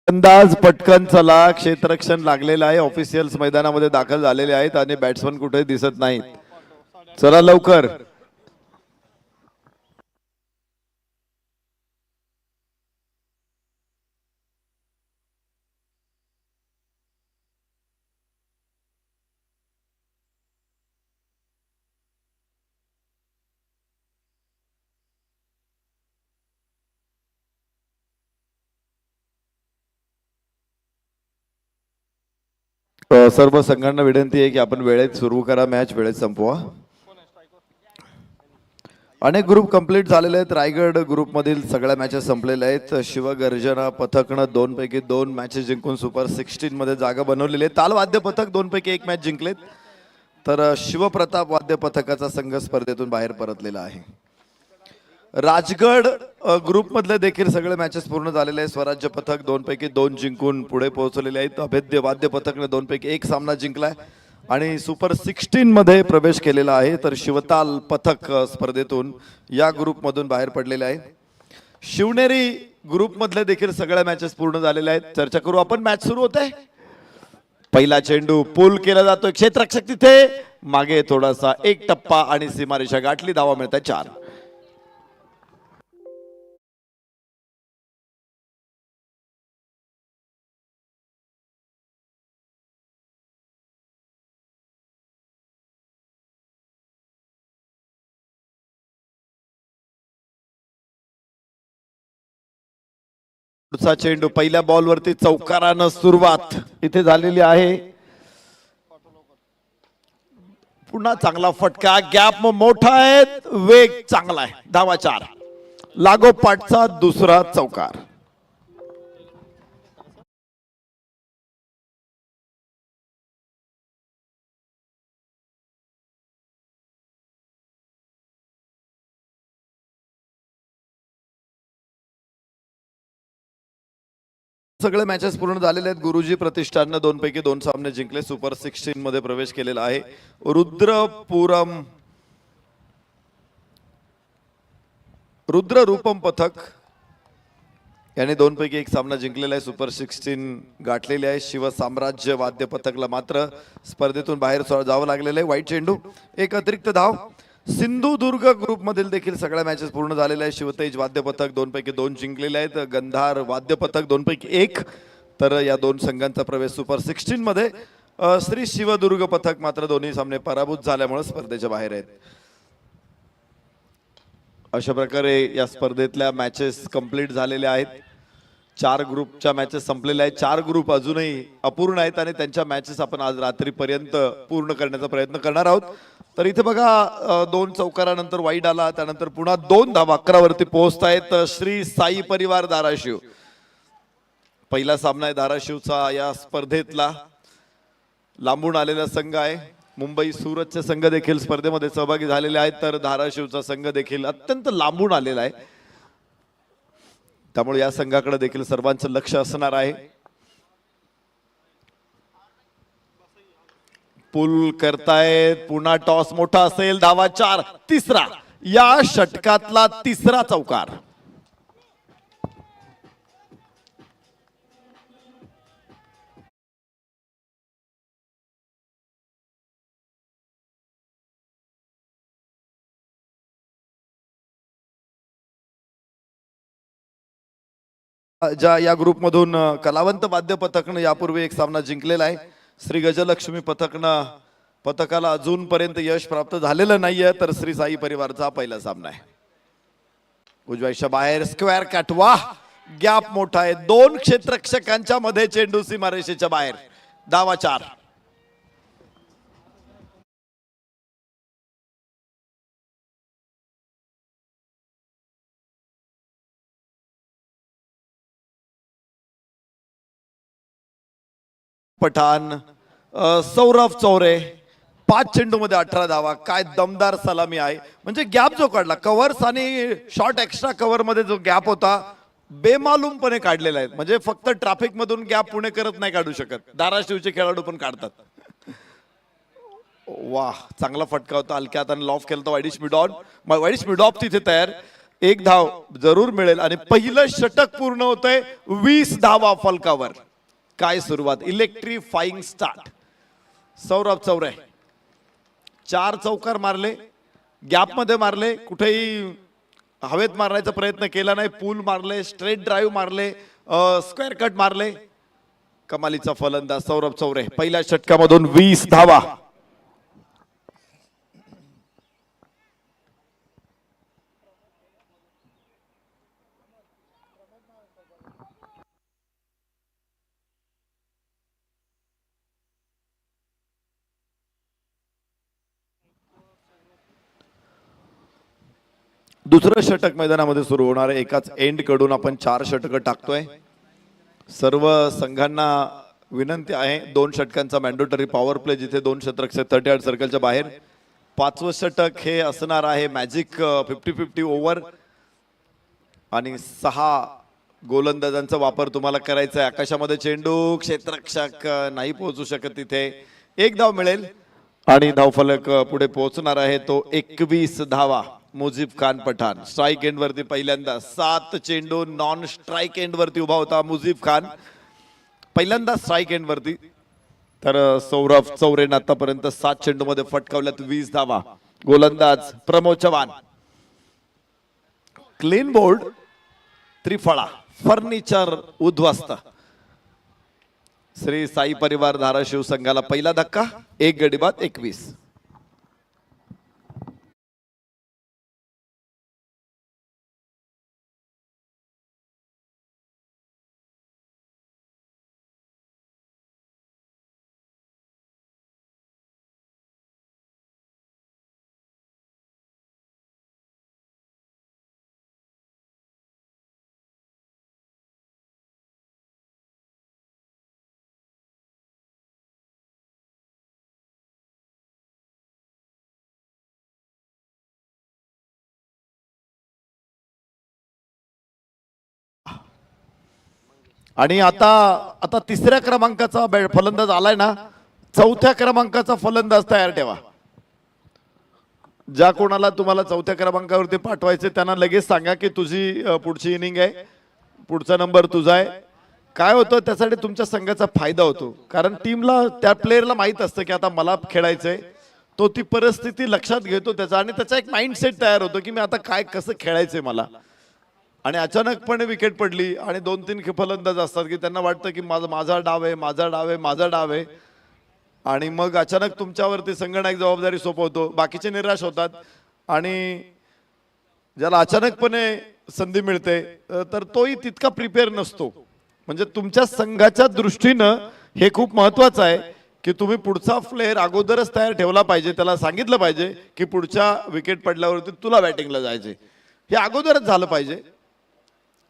अंदाज पटकन चला, क्षेत्ररक्षण लागलेलं आहे, ऑफिशियल्स मैदानामध्ये दाखल झालेले आहेत आणि बॅट्समन कुठे दिसत नाहीत. चला लवकर. सर्व संघांना विनंती आहे की आपण वेळेत सुरू करा, मॅच वेळेत संपवा. अनेक ग्रुप कंप्लीट झालेले आहेत. रायगड ग्रुप मधील सगळ्या मॅचेस संपलेल्या आहेत. शिवगर्जना पथकनं 2 पैकी 2 मॅचेस जिंकून सुपर 16 मध्ये जागा बनवलेली आहे. तालवाद्य पथक 2 पैकी 1 मॅच जिंकलेत, तर शिवप्रताप वाद्य पथकाचा संघ स्पर्धेतून बाहेर परतलेला आहे. राजगड ग्रुप मधले देखील सगळे मॅचेस पूर्ण झालेले आहेत. स्वराज्य पथक 2 पैकी 2 जिंकून पुढे पोहोचलेले आहेत. अभेद्य वाद्य पथकने 2 पैकी 1 सामना जिंकलाय आणि सुपर 16 मध्ये प्रवेश केलेला आहे. तर शिवताल पथक स्पर्धेतून या ग्रुप मधून बाहेर पडलेले आहे. शिवनेरी ग्रुप मधले देखील सगळ्या मॅचेस पूर्ण झालेल्या आहेत. चर्चा करू आपण. मॅच सुरू होते. पहिला चेंडू पूल केला जातोय. क्षेत्ररक्षक तिथे मागे थोडासा एक टप्पा आणि सीमारेषा गाठली. धावा मिळतात 4. पुढचा चेंडू पहिल्या बॉलवरती चौकारानं सुरुवात इथे झालेली आहे. पुन्हा चांगला फटका. गॅप मोठा आहे, वेग चांगला आहे. धावा 4. लागोपाठचा दुसरा चौकार. सगळे मॅचेस पूर्ण झालेले आहेत. गुरुजी प्रतिष्ठाननं 2 पैकी 2 सामने जिंकले. सुपर 16 मध्ये प्रवेश केलेला आहे. रुद्ररूपम पथक याने 2 पैकी 1 सामना जिंकलेला आहे. सुपर 16 गाठलेले आहे. शिवसाम्राज्य वाद्य पथकला मात्र स्पर्धेतून बाहेर जावं लागलेलं आहे. वाईट चेंडू, एक अतिरिक्त धाव. सिंधुदुर्ग ग्रुप मधील देखील सगळ्या मॅचेस पूर्ण झालेल्या आहेत. शिवतेज वाद्य पथक 2 पैकी 2 जिंकलेले आहेत. गंधार वाद्य पथक 2 पैकी 1. तर या 2 संघांचा प्रवेश सुपर 16 मध्ये. श्री शिवदुर्ग पथक मात्र दोन्ही सामने पराभूत झाल्यामुळे स्पर्धेच्या बाहेर आहेत. अशा प्रकारे या स्पर्धेतल्या मॅचेस कंप्लीट झालेल्या आहेत. 4 ग्रुपच्या मॅचेस संपलेल्या आहेत. 4 ग्रुप अजूनही अपूर्ण आहेत आणि त्यांच्या मॅचेस आपण आज रात्रीपर्यंत पूर्ण करण्याचा प्रयत्न करणार आहोत. तर इथे बघा 2 चौकारानंतर वाईड आला, त्यानंतर पुन्हा 2 धावा 11 वरती पोहोचतायत श्री साई परिवार धाराशिव. पहिला सामना आहे धाराशिवचा या स्पर्धेतला. लांबून आलेला संघ आहे. मुंबई सूरतचे संघ देखील स्पर्धेमध्ये सहभागी झालेले आहेत. तर धाराशिवचा संघ देखील अत्यंत लांबून आलेला आहे, त्यामुळे या संघाकडे देखील सर्वांचं लक्ष असणार आहे. पुल करतायत. पुन्हा टॉस मोठा असेल. धावा 4. तिसरा या षटकातला तिसरा चौकार. ज्या या ग्रुप मधून कलावंत वाद्य पथकनं यापूर्वी 1 सामना जिंकलेला आहे. श्री गजलक्ष्मी पथकाला अजूनपर्यंत यश प्राप्त झालेलं नाहीये. तर श्री साई परिवारचा पहिला सामना आहे. उजव्याच्या बाहेर स्क्वेअर कट. वाह, गॅप मोठा आहे. 2 क्षेत्ररक्षकांच्या मध्ये चेंडू सीमारेषेच्या बाहेर. धावा 4. पठाण, सौरभ चौरे 5 चेंडूमध्ये 18 धावा. काय दमदार सलामी आहे. म्हणजे गॅप जो काढला, कव्हर्स आणि शॉर्ट एक्स्ट्रा कव्हर मध्ये जो गॅप होता बेमालूमपणे काढलेला आहे. म्हणजे फक्त ट्रॅफिक मधून गॅप पुणे करत नाही काढू शकत, धाराशिवचे खेळाडू पण काढतात. वाह, चांगला फटका होता. हलक्या हाताने लॉफ केला होता वाईडिश मिडॉन. वाईडिश मिडॉप तिथे तयार. एक धाव जरूर मिळेल आणि पहिलं षटक पूर्ण होतंय 20 धावा फलकावर. काय सुरुवात, इलेक्ट्रिफाईंग स्टार्ट. सौरभ चौरे 4 चौकार मारले, गॅप मध्ये मारले, कुठेही हवेत मारण्याचा प्रयत्न केला नाही. पूल मारले, स्ट्रेट ड्राईव्ह मारले, स्क्वेअर कट मारले. कमालीचा फलंदाज सौरभ चौरे पहिल्या षटकामधून 20 धावा. दुसरं षटक मैदानामध्ये सुरू होणार आहे. एकाच एंड कडून आपण 4 षटकं टाकतोय. सर्व संघांना विनंती आहे 2 षटकांचा मॅन्डेटरी पॉवर प्ले, जिथे 2 षटक 38 सर्कलच्या बाहेर. 5वं षटक हे असणार आहे मॅजिक 50-50 ओव्हर आणि 6 गोलंदाजांचा वापर तुम्हाला करायचा आहे. आकाशामध्ये चेंडू, क्षेत्ररक्षक नाही पोहोचू शकत तिथे. 1 धाव मिळेल आणि धावफलक पुढे पोहोचणार आहे तो 21 धावा. मुजीब खान पठाण स्ट्राईक एंड वरती पहिल्यांदा 7 चेंडू नॉन स्ट्राईक एंड वरती उभा होता मुजीब खान, पहिल्यांदा स्ट्राईक एंड वरती. तर सौरभ चौरेने आतापर्यंत 7 चेंडू मध्ये फटकावल्यात 20 धावा. गोलंदाज प्रमोद चव्हाण. क्लीन बोर्ड, त्रिफळा, फर्निचर उद्ध्वस्त. श्री साई परिवार धाराशिव संघाला पहिला धक्का. 1 गडी बाद 21. आणि आता 3ऱ्या क्रमांकाचा फलंदाज आलाय ना, 4थ्या क्रमांकाचा फलंदाज तयार ठेवा. ज्या कोणाला तुम्हाला 4थ्या क्रमांकावरती पाठवायचे त्यांना लगेच सांगा की तुझी पुढची इनिंग आहे, पुढचा नंबर तुझा आहे. काय होतं त्यासाठी तुमच्या संघाचा फायदा होतो, कारण टीमला त्या प्लेयरला माहित असतं की आता मला खेळायचंय. तो ती परिस्थिती लक्षात घेतो त्याचा आणि त्याचा एक माइंडसेट तयार होतो की मी आता काय कसं खेळायचंय मला. आणि अचानकपणे विकेट पडली आणि 2-3 फलंदाज असतात की त्यांना वाटतं की माझा डाव आहे, माझा डाव आहे, माझा डाव आहे. आणि मग अचानक तुमच्यावरती संगणक जबाबदारी सोपवतो, बाकीचे निराश होतात. आणि ज्याला अचानकपणे संधी मिळते तर तोही तितका प्रिपेअर नसतो. म्हणजे तुमच्या संघाच्या दृष्टीनं हे खूप महत्वाचं आहे की तुम्ही पुढचा प्लेयर अगोदरच तयार ठेवला पाहिजे. त्याला सांगितलं पाहिजे की पुढच्या विकेट पडल्यावरती तुला बॅटिंगला जायचे, हे अगोदरच झालं पाहिजे.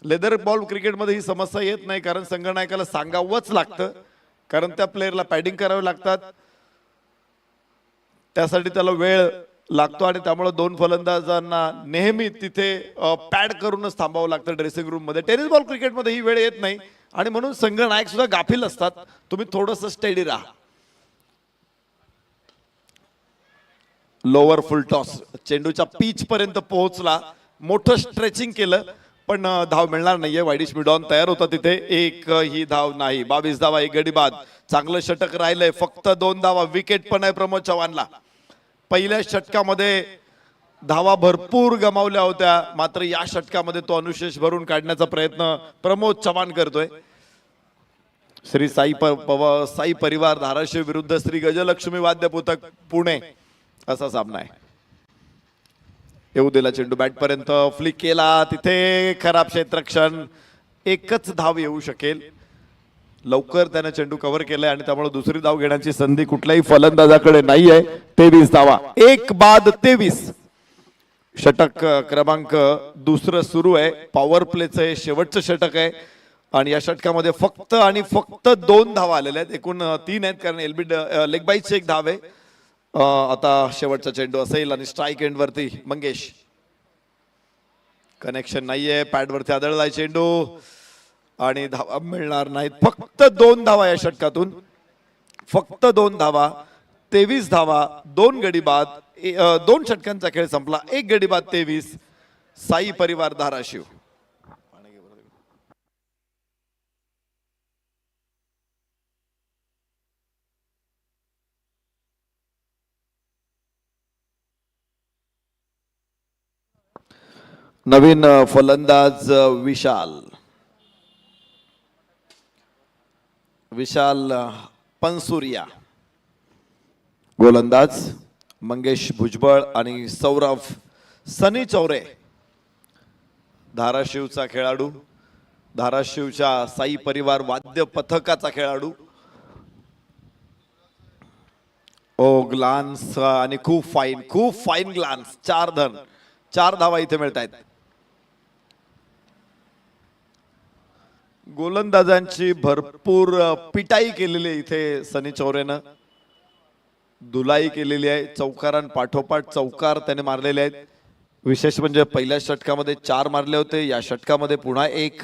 लेदर बॉल क्रिकेटमध्ये ही समस्या येत नाही, कारण संघनायकाला सांगावंच लागतं, कारण त्या प्लेयरला पॅडिंग करावे लागतात, त्यासाठी त्याला वेळ लागतो. आणि त्यामुळे 2 फलंदाजांना नेहमी तिथे पॅड करूनच थांबावं लागतं ड्रेसिंग रूम मध्ये. टेनिस बॉल क्रिकेटमध्ये ही वेळ येत नाही आणि म्हणून संघनायक सुद्धा गाफील असतात. तुम्ही थोडंसं स्टेडी राहा. लोअर फुल टॉस चेंडूच्या पीच पर्यंत पोहोचला, मोठं स्ट्रेचिंग केलं पण धाव मिळणार नाहीये. वाईडिश मिडॉन तयार होता तिथे, एक ही धाव नाही. 22 धावा 1 गडी बाद. चांगलं षटक राहिलंय, फक्त 2 धावा. विकेट पण आहे प्रमोद चव्हाणला. पहिल्या षटकामध्ये धावा भरपूर गमावल्या होत्या, मात्र या षटकामध्ये तो अनुशेष भरून काढण्याचा प्रयत्न प्रमोद चव्हाण करतोय. श्री साई परिवार धाराशिव विरुद्ध श्री गजलक्ष्मी वाद्य पुस्तक पुणे असा सामना आहे. येऊ दिला चेंडू बॅट पर्यंत, फ्लिक केला, तिथे खराब क्षेत्ररक्षण. 1च धाव येऊ शकेल. लवकर त्याने चेंडू कव्हर केलाय आणि त्यामुळे दुसरी धाव घेण्याची संधी कुठल्याही फलंदाजाकडे नाहीये. 23 धावा 1 बाद 23. षटक क्रमांक 2 सुरू आहे. पॉवर प्लेचं हे शेवटचं षटक आहे आणि या षटकामध्ये फक्त आणि फक्त 2 धावा आलेल्या आहेत. एकूण 3 आहेत, कारण एलबी लेग बाईटची 1 धाव आहे. आता शेवटचा चेंडू असेल आणि स्ट्राईक एंड वरती मंगेश. कनेक्शन नाहीये, पॅड वरती आदळलाय चेंडू आणि धावा मिळणार नाहीत. फक्त 2 धावा या षटकातून, फक्त 2 धावा. 23 धावा 2 गडी बाद. 2 षटकांचा खेळ संपला. 1 गडी बाद 23. साई परिवार धाराशिव. नवीन फलंदाज विशाल विशाल पनसुरिया. गोलंदाज मंगेश भुजबळ आणि सौरभ सनी चौरे. धाराशिवचा खेळाडू, धाराशिवच्या साई परिवार वाद्य पथकाचा खेळाडू. ओ ग्लान्स आणि खूप फाईन ग्लान्स. 4 धावा इथे मिळत आहेत. गोलंदाजांची भरपूर पिटाई केलेली इथे सनी चौरेनं. धुलाई केलेली आहे. चौकारांपाठोपाठ चौकार त्याने मारलेले आहेत. विशेष म्हणजे पहिल्या षटकामध्ये 4 मारले होते, या षटकामध्ये पुन्हा 1.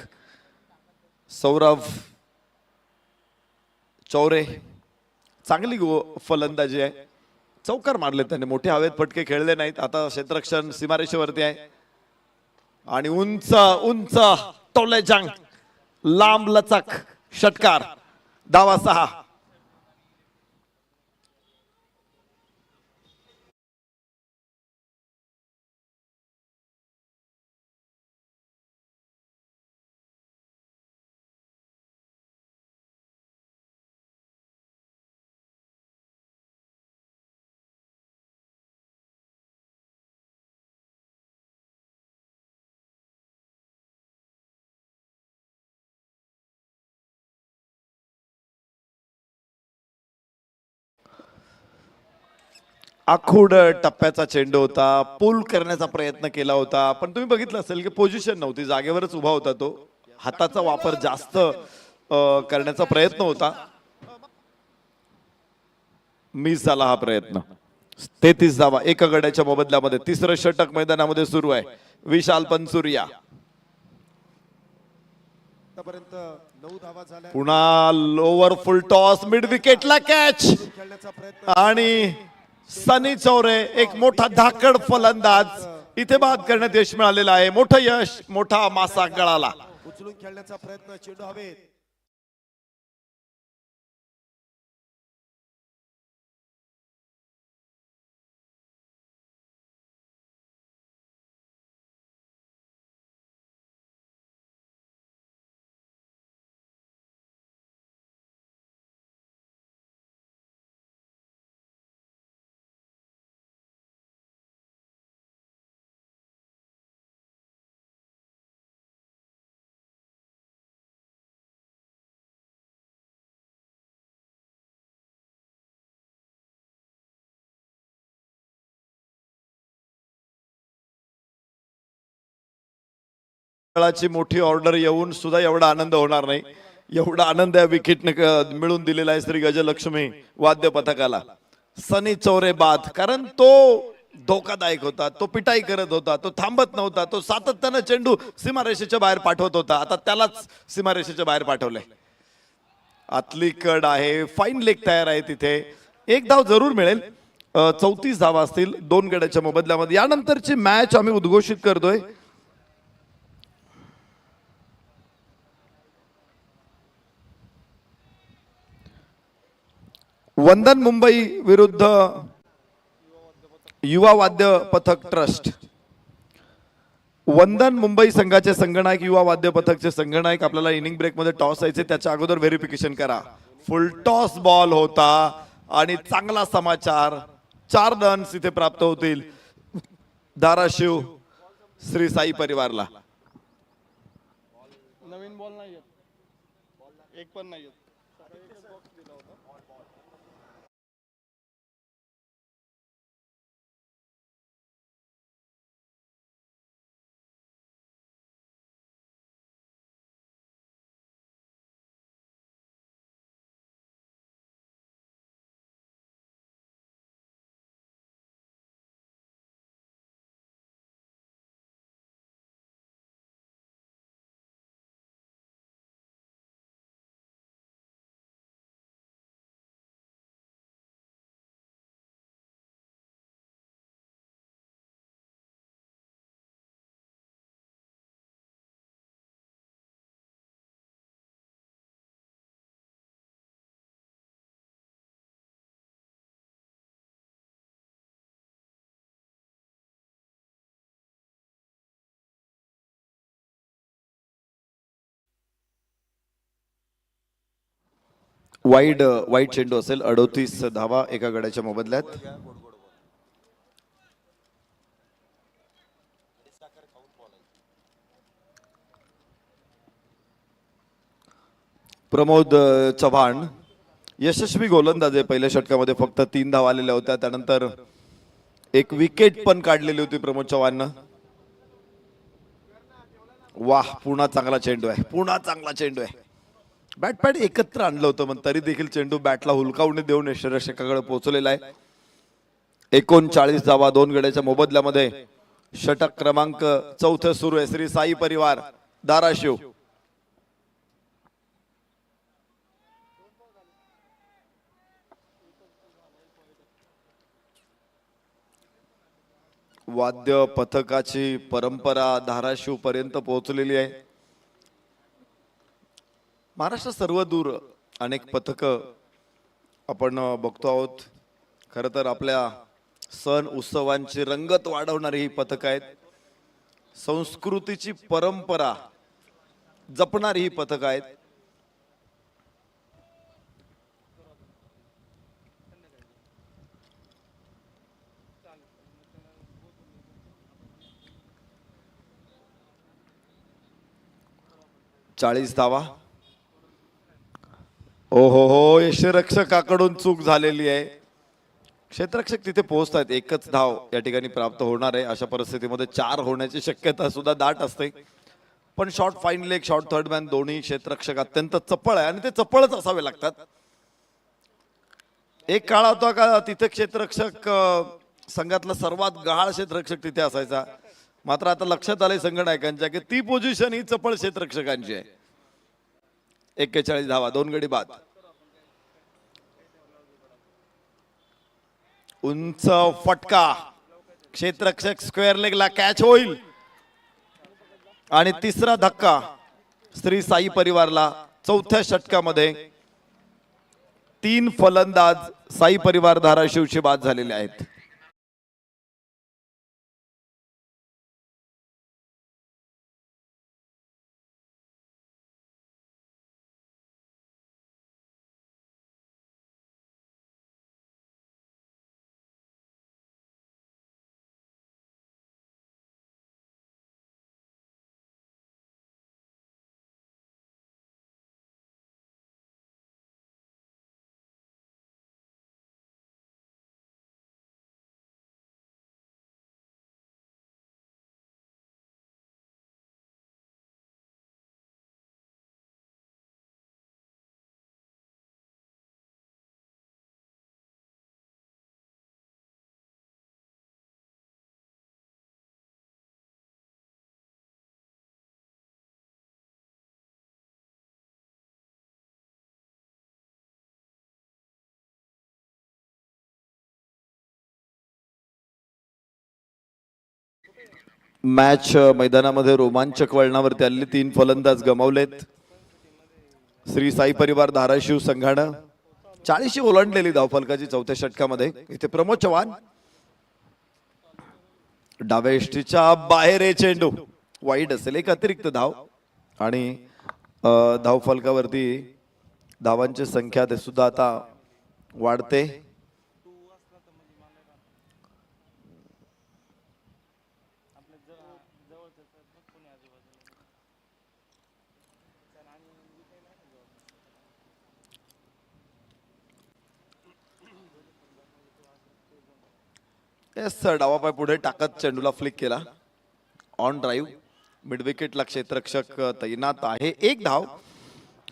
सौरभ चौरे चांगली फलंदाजी आहे. चौकार मारले त्याने, मोठे हवेत फटके खेळले नाहीत. आता क्षेत्ररक्षण सीमारेषेवरती आहे आणि उंच उंच टोले जंग, लांब लचक षटकार. धावा 6. आखूड टप्प्याचा चेंडू होता. पुल करण्याचा प्रयत्न केला होता, पण तुम्ही बघितलं असेल की पोझिशन नव्हती, जागेवरच उभा होता तो. हाताचा वापर जास्त करण्याचा प्रयत्न होता. मिस झाला हा प्रयत्न. 33 धावा 1 गड्याच्या मोबदल्यामध्ये. तिसरं षटक मैदानामध्ये सुरू आहे. विशाल पनसुरिया. पुन्हा लोअर फुल टॉस, मिड विकेटला कॅच आणि सनी चौरे एक मोठा धाकड फलंदाज इथे बाद करण्यात यश मिळालेलं आहे. मोठं यश, मोठा मासा गळाला. उचलून खेळण्याचा प्रयत्न, चेंडू हवेत. ची मोठी ऑर्डर येऊन सुद्धा एवढा आनंद होणार नाही. एवढा आनंद या विकेट मिळून दिलेला आहे श्री गजलक्ष्मी वाद्य पथकाला. सनी चौरे बाद, कारण तो धोकादायक होता, तो पिटाई करत होता, तो थांबत नव्हता, तो सातत्यानं चेंडू सीमारेषेच्या बाहेर पाठवत होता. आता त्यालाच सीमारेषेच्या बाहेर पाठवलंय. आतली कड आहे, फाईन लेग तयार आहे तिथे. 1 धाव जरूर मिळेल. 34 धावा असतील 2 गड्याच्या मोबदल्यामध्ये. यानंतरची मॅच आम्ही उद्घोषित करतोय. वंदन मुंबई विरुद्ध युवा वाद्य पथक ट्रस्ट. वंदन मुंबई संघाचे संघनायक, युवा वाद्य पथकचे संघनायक. आपल्याला इनिंग ब्रेक मध्ये टॉस यायचे, त्याच्या अगोदर व्हेरिफिकेशन करा. फुल टॉस बॉल होता आणि चांगला समाचार, 4 रन्स इथे प्राप्त होतील धाराशिव श्री साई परिवारला. नवीन बॉल नाही, एक पण नाही. वाईड चेंडू असेल. 38 धावा एका गड्याच्या मोबदल्यात. प्रमोद चव्हाण यशस्वी गोलंदाज आहे. पहिल्या षटकामध्ये फक्त 3 धावा आलेल्या होत्या. त्यानंतर एक विकेट पण काढलेली होती प्रमोद चव्हाणनं. वाह, पुन्हा चांगला चेंडू आहे. पुन्हा चांगला चेंडू आहे. बॅट पॅड एकत्र आणलं होतं पण तरी देखील चेंडू बॅटला हुलकावणी देऊन यष्टिरक्षकाकडे पोहोचलेला आहे. 39 धावा 2 गड्याच्या मोबदल्यामध्ये. षटक क्रमांक 4 सुरू आहे. श्री साई परिवार धाराशिव. वाद्य पथकाची परंपरा धाराशिव पर्यंत पोहोचलेली आहे. महाराष्ट्र सर्व दूर अनेक पथक आपण बघतो आहोत. खरं तर आपल्या सण उत्सवांची रंगत वाढवणारी ही पथक आहेत. संस्कृतीची परंपरा जपणारी ही पथक आहेत. चाळीस धावा. ओ हो, यष्टिरक्षकाकडून चूक झालेली आहे. क्षेत्ररक्षक तिथे पोहोचत आहेत. एकच धाव या ठिकाणी प्राप्त होणार आहे. अशा परिस्थितीमध्ये 4 होण्याची शक्यता सुद्धा दाट असते. पण short fine leg, short third man दोन्ही क्षेत्ररक्षक अत्यंत चपळ आहे आणि ते चपळच असावे लागतात. एक काळ होता का तिथे क्षेत्ररक्षक संघातला सर्वात गहाळ क्षेत्ररक्षक तिथे असायचा. मात्र आता लक्षात आले संघनायकांच्या की ती पोझिशन ही चपळ क्षेत्ररक्षकांची आहे. 41 धावा 2 गडी बाद. उंच फटका. क्षेत्ररक्षक स्क्वेअर लेगला कॅच होईल आणि तिसरा धक्का श्री साई परिवारला. 4थ्या षटकामध्ये 3 फलंदाज साई परिवार धाराशिवचे बाद झालेले आहेत. मॅच मैदानामध्ये रोमांचक वळणावरती आलेले. 3 फलंदाज गमावलेत. श्री साई परिवार धाराशिव संघानं 40 ओलांडलेली धावफलकाची 4थ्या षटकामध्ये. इथे प्रमोद चव्हाण डाव्या यष्टीच्या बाहेर आहे. चेंडू वाईड असेल. एक अतिरिक्त धाव आणि धावफलकावरती धावांची संख्या ते सुद्धा आता वाढते. डावा पाय पुढे टाकत चेंडूला फ्लिक केला. On drive. मिड विकेटला क्षेत्ररक्षक तैनात आहे. 1 धाव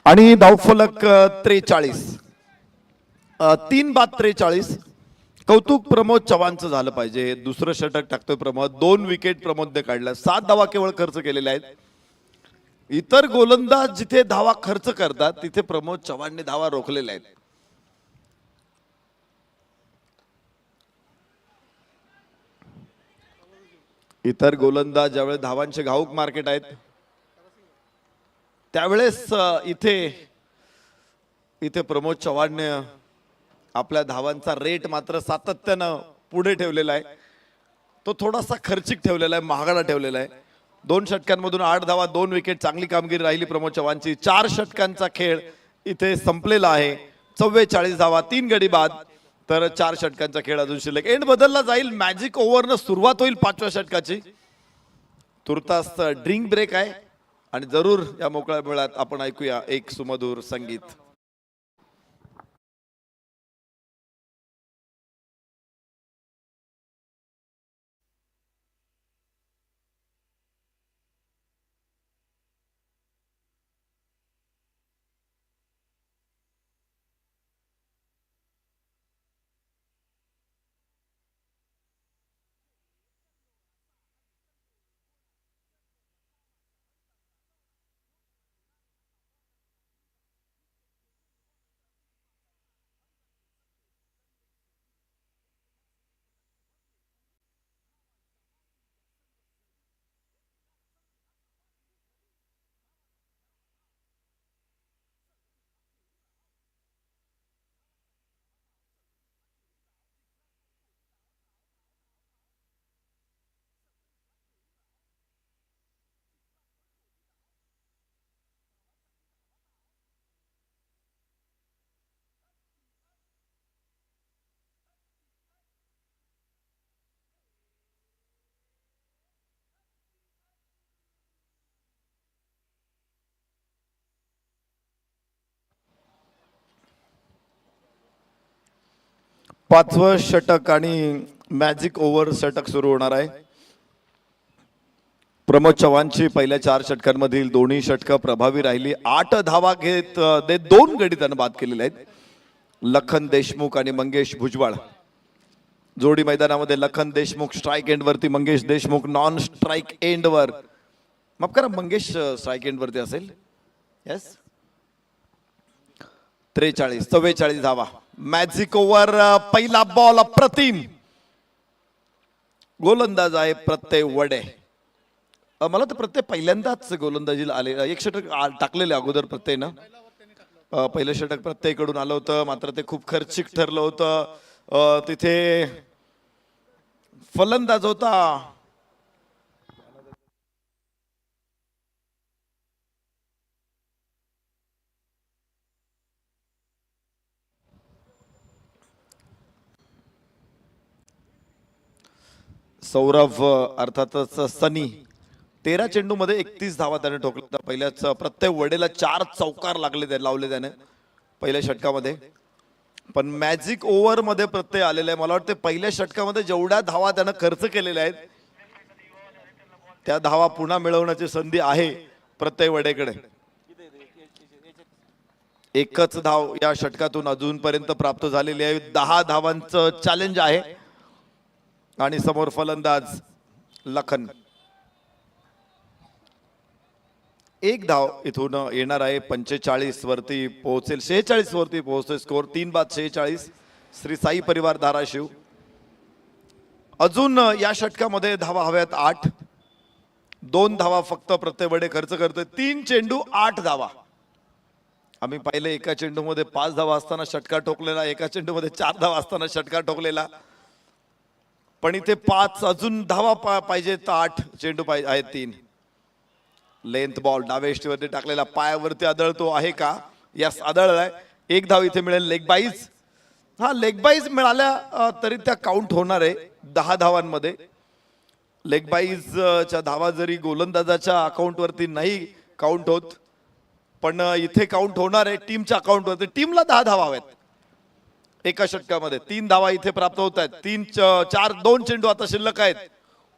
आणि धावफलक 43. 3 बाद 43. कौतुक प्रमोद चव्हाणचं झालं पाहिजे. दुसरं षटक टाकतोय प्रमोद. 2 विकेट प्रमोदने काढल्या. 7 धावा केवळ खर्च केलेल्या आहेत. इतर गोलंदाज जिथे धावा खर्च करतात तिथे प्रमोद चव्हाणने धावा रोखलेल्या आहेत. इतर गोलंदाज ज्यावेळेस धावांचे घाऊक मार्केट आहेत त्यावेळेस इथे प्रमोद चव्हाणने आपल्या धावांचा रेट मात्र सातत्यानं पुढे ठेवलेला आहे. तो थोडासा खर्चिक ठेवलेला आहे, महागडा ठेवलेला आहे. 2 षटकांमधून 8 धावा 2 विकेट. चांगली कामगिरी राहिली प्रमोद चव्हाणची. 4 षटकांचा खेळ इथे संपलेला आहे. 44 धावा, 3 गडी बाद. तर 4 षटकांचा खेळ अजून शिल्लक. एंड बदलला जाईल. मॅजिक ओव्हरनं सुरुवात होईल 5व्या षटकाची. तुर्तास ड्रिंक ब्रेक आहे आणि जरूर या मोकळ्या वेळात आपण ऐकूया एक सुमधुर संगीत. पाचवं षटक आणि मॅजिक ओव्हर षटक सुरू होणार आहे. प्रमोद चव्हाणची पहिल्या 4 षटकांमधील दोन्ही षटकं प्रभावी राहिली. 8 धावा घेत 2 गडी त्यानं बाद केलेले आहेत. लखन देशमुख आणि मंगेश भुजबळ जोडी मैदानामध्ये. लखन देशमुख स्ट्राईक एंड वरती, Mangesh Deshmukh non strike end वर. माफ करा, मंगेश स्ट्राईक एंड वरती असेल. येस. 44 धावा. Magic over. पहिला बॉल अप्रतिम. गोलंदाज आहे प्रत्यय वडे. मला तर प्रत्यय पहिल्यांदाच गोलंदाजीला आले. एक षटक टाकलेले अगोदर प्रत्ययनं. पहिलं षटक प्रत्ययकडून आलं होतं, मात्र ते खूप खर्चिक ठरलं होतं. तिथे फलंदाज होता सौरभ, अर्थातच सनी. 13 चेंडूमध्ये 31 धावा त्याने ठोकल्या. पहिल्याच प्रत्यय वडेला 4 चौकार लावले त्याने पहिल्या षटकामध्ये. पण मॅजिक ओव्हर मध्ये प्रत्यय आलेला आहे. मला वाटतं पहिल्या षटकामध्ये जेवढ्या धावा त्यानं खर्च केलेल्या आहेत त्या धावा पुन्हा मिळवण्याची संधी आहे प्रत्यय वडेकडे. एकच धाव या षटकातून अजूनपर्यंत प्राप्त झालेली आहे. 10 धावांचं चॅलेंज आहे आणि समोर फलंदाज लखन. 1 धाव इथून येणार आहे. 45 वरती पोहोचेल. 46 वरती पोहोचतोय स्कोर. 3 बाद 46. श्री साई परिवार धाराशिव. अजून या षटकामध्ये धावा हव्यात 8. 2 धावा फक्त प्रत्यय वडे खर्च करतोय. 3 चेंडू 8 धावा. आम्ही पाहिले एका चेंडूमध्ये 5 धावा असताना षटका ठोकलेला, एका चेंडूमध्ये 4 धावा असताना षटका ठोकलेला. पण इथे 5 अजून धावा पाहिजे तर 8 चेंडू पाहिजे आहेत. 3 लेंथ बॉल डाव्या यष्टीवरती टाकलेला, पायावरती आदळतो आहे का? यस, आदळलाय. 1 धाव इथे मिळेल. लेग बाईज. हा, लेग बाईज मिळाल्या तरी त्या काउंट होणार आहे 10 धावांमध्ये. लेग बाईजच्या धावा जरी गोलंदाजाच्या अकाउंटवरती नाही काउंट होत, पण इथे काउंट होणार आहे टीमच्या अकाउंटवरती. टीमला 10 धावा हव्यात एका षटकामध्ये. 3 धावा इथे प्राप्त होत आहेत. 2 चेंडू आता शिल्लक आहेत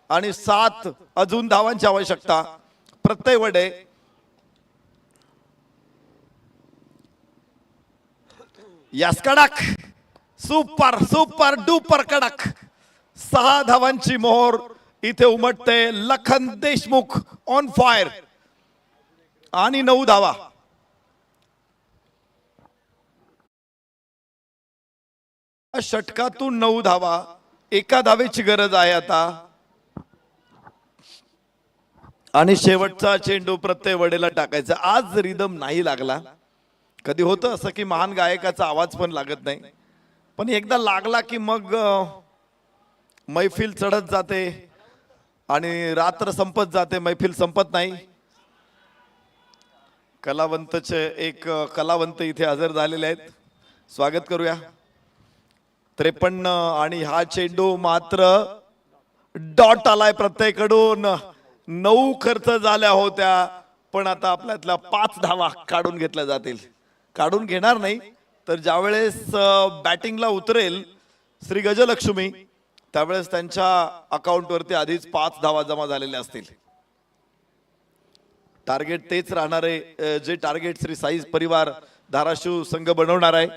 आणि 7 अजून धावांची आवश्यकता. प्रत्यय वडे यास कडक. सुपर सुपर डुपर कडक. 6 धावांची मोहर इथे उमटते. लखन देशमुख ऑन फायर आणि 9 धावा. षटकातून 9 धावा. 1 धावेची गरज आहे आता. आणि शेवटचा चेंडू प्रत्यय वडेला टाकायचा. आज रिदम नाही लागला. कधी होतं असं की महान गायकाचा आवाज पण लागत नाही, पण एकदा लागला की मग मैफिल चढत जाते आणि रात्र संपत जाते, मैफिल संपत नाही. एक कलावंत इथे हजर झालेले आहेत. स्वागत करूया. 53 आणि हा चेंडू मात्र डॉट आलाय प्रत्येकडून. 9 खर्च झाल्या होत्या पण आता आपल्यातल्या 5 धावा काढून घेतल्या जातील. काढून घेणार नाही तर ज्यावेळेस बॅटिंगला उतरेल श्री गजलक्ष्मी त्यावेळेस त्यांच्या अकाउंटवरती आधीच 5 धावा जमा झालेल्या असतील. टार्गेट तेच राहणार आहे जे टार्गेट श्री साई परिवार धाराशिव संघ बनवणार आहे.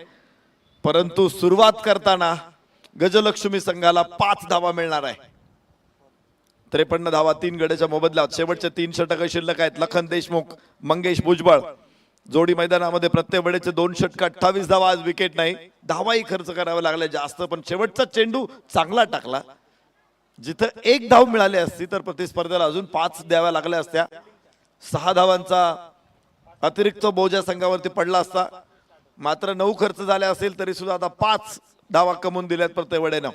परंतु सुरुवात करताना गजलक्ष्मी संघाला 5 धावा मिळणार आहे. 53 धावा 3 गड्याच्या मोबदल्यात. शेवटचे 3 षटक शिल्लक आहेत. लखन देशमुख, मंगेश भुजबळ जोडी मैदानामध्ये प्रत्येक वेळेचे 2 षटक 28 धावा. आज विकेट नाही. धावाही खर्च करावे लागले जास्त पण शेवटचा चेंडू चांगला टाकला. जिथं 1 धाव मिळाली असती तर प्रतिस्पर्ध्याला अजून 5 द्याव्या लागल्या असत्या. 6 धावांचा अतिरिक्त बोजा संघावरती पडला असता. मात्र 9 खर्च झाले असेल तरी सुद्धा आता 5 धावा कमवून दिल्यात प्रत्येक वेळेनं.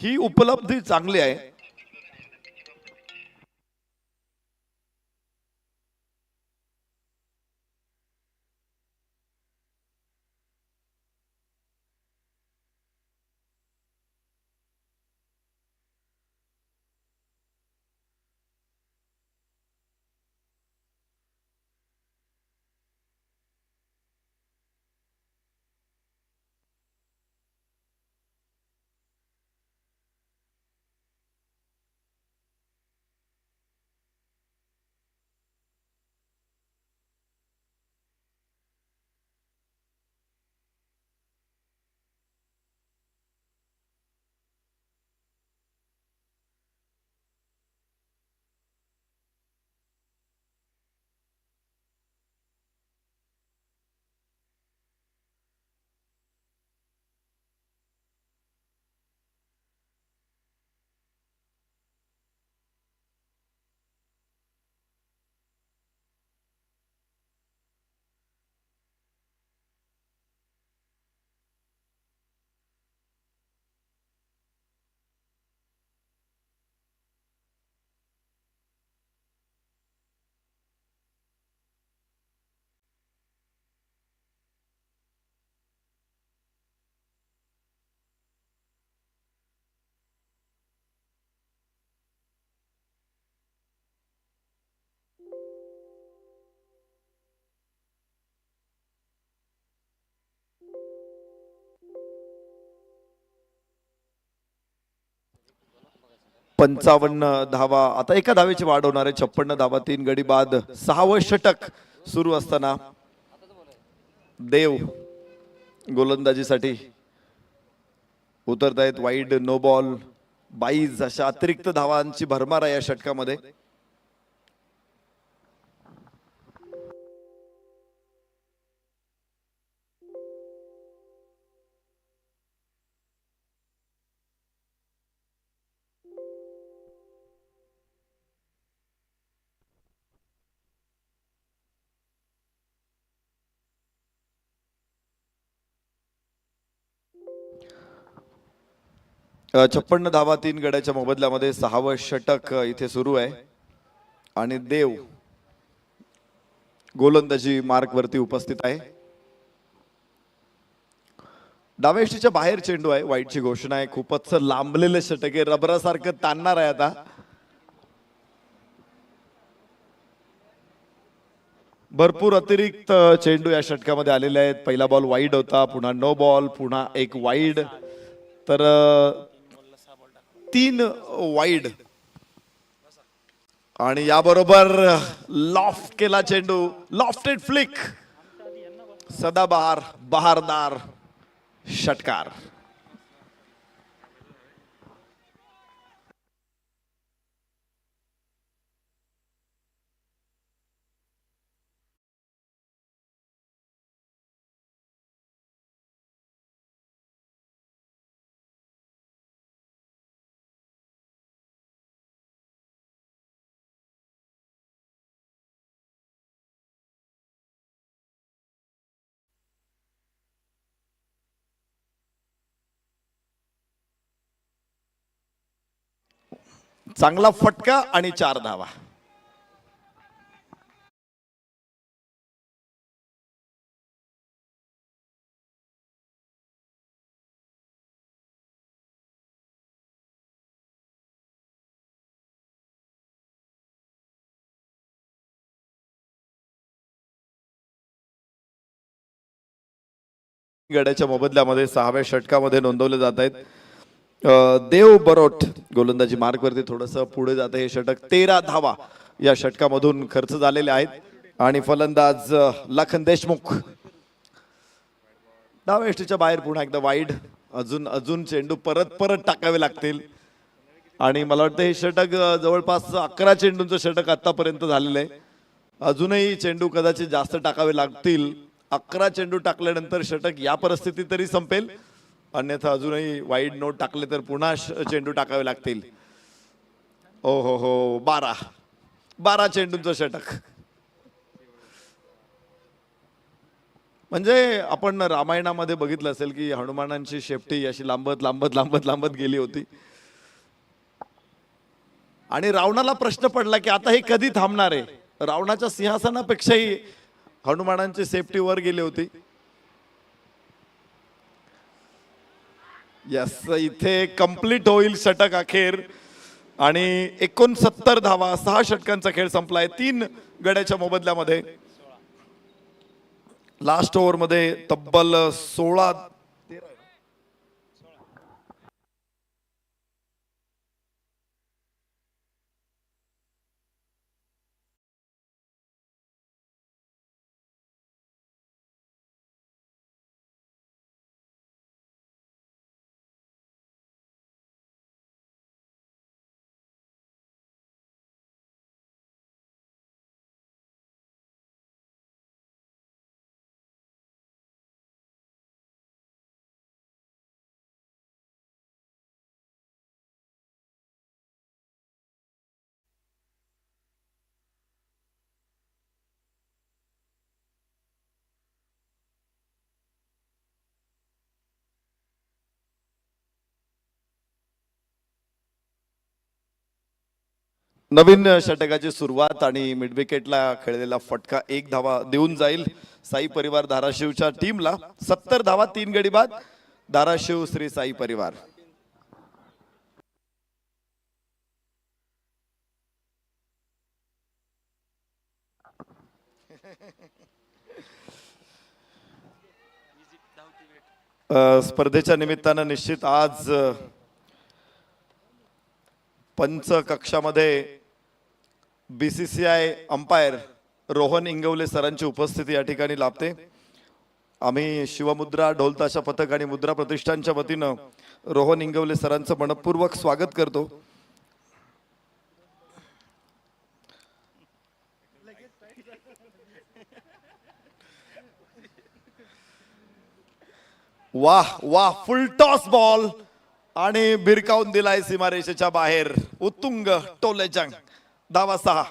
ही उपलब्धी चांगली आहे. पंचावन्न धावा. आता एका धावेची वाढ होणार आहे. 56 धावा 3 गडी बाद. 6वं षटक सुरू असताना देव गोलंदाजीसाठी उतरत आहेत. वाईड, नो बॉल, 22 अशा अतिरिक्त धावांची भरमार आहे या षटकामध्ये. छप्पन्न धावा 3 गड्याच्या मोबदल्यामध्ये 6वं षटक इथे सुरू आहे आणि देव गोलंदाजी मार्क वरती उपस्थित आहे. डावेष्टीच्या बाहेर चेंडू आहे. वाईटची घोषणा आहे. खूपच लांबलेले षटक आहे. रबरासारखं ताणणार आहे. आता भरपूर अतिरिक्त चेंडू या षटकामध्ये आलेले आहेत. पहिला बॉल वाईड होता, पुन्हा नो बॉल, पुन्हा एक वाईड, तर 3 वाईड आणि याबरोबर लॉफ्ट केला चेंडू. लॉफ्टेड फ्लिक, सदाबहार, बहारदार षटकार. चांगला फटका आणि 4 धावा. गड्याच्या मोबदल्यामध्ये 6व्या षटकामध्ये नोंदवले जात आहेत. देव बरोट गोलंदाजी मार्कवरती थोडंसं पुढे जाते हे षटक. 13 धावा या षटकामधून खर्च झालेले आहेत आणि फलंदाज लखन देशमुख धावेष्टीच्या बाहेर. पुन्हा एकदा वाईड. अजून अजून चेंडू परत परत टाकावे लागतील आणि मला वाटतं हे षटक जवळपास 11 चेंडूंचं षटक आतापर्यंत झालेलं आहे. अजूनही चेंडू कदाचित जास्त टाकावे लागतील. 11 चेंडू टाकल्यानंतर षटक या परिस्थितीत तरी संपेल, अन्यथा अजूनही वाईड नोट टाकले तर पुन्हा चेंडू टाकावे लागतील. ओ हो हो 12 चेंडूंचं षटक. म्हणजे आपण रामायणामध्ये बघितलं असेल की हनुमानांची शेपटी अशी लांबत लांबत लांबत लांबत गेली होती आणि रावणाला प्रश्न पडला की आता हे कधी थांबणार आहे. रावणाच्या सिंहासनापेक्षाही हनुमानांची सेफ्टी वर गेली होती. यस, इथे कंप्लीट होईल षटक अखेर आणि 69 धावा. 6 षटकांचा खेळ संपलाय 3 गड्याच्या मोबदल्यामध्ये. लास्ट ओव्हर मध्ये तब्बल 16 नवीन षटकाची सुरुवात आणि मिड विकेटला खेळलेला फटका 1 धावा देऊन जाईल साई परिवार धाराशिवच्या टीमला. 70 धावा 3 गडी बाद धाराशिव श्री साई परिवार. स्पर्धेच्या निमित्तानं निश्चित आज पंच कक्षामध्ये BCCI अंपायर रोहन इंगवले सरांची उपस्थिती या ठिकाणी लाभते. आम्ही शिवमुद्रा ढोलताशा पथक आणि मुद्रा प्रतिष्ठानच्या वतीनं रोहन इंगवले सरांचं मनपूर्वक स्वागत करतो. वाह वाह, फुल टॉस बॉल आणि भिरकावून दिलाय सीमारेषेच्या बाहेर. उत्तुंग टोलेजंग. धावा 6.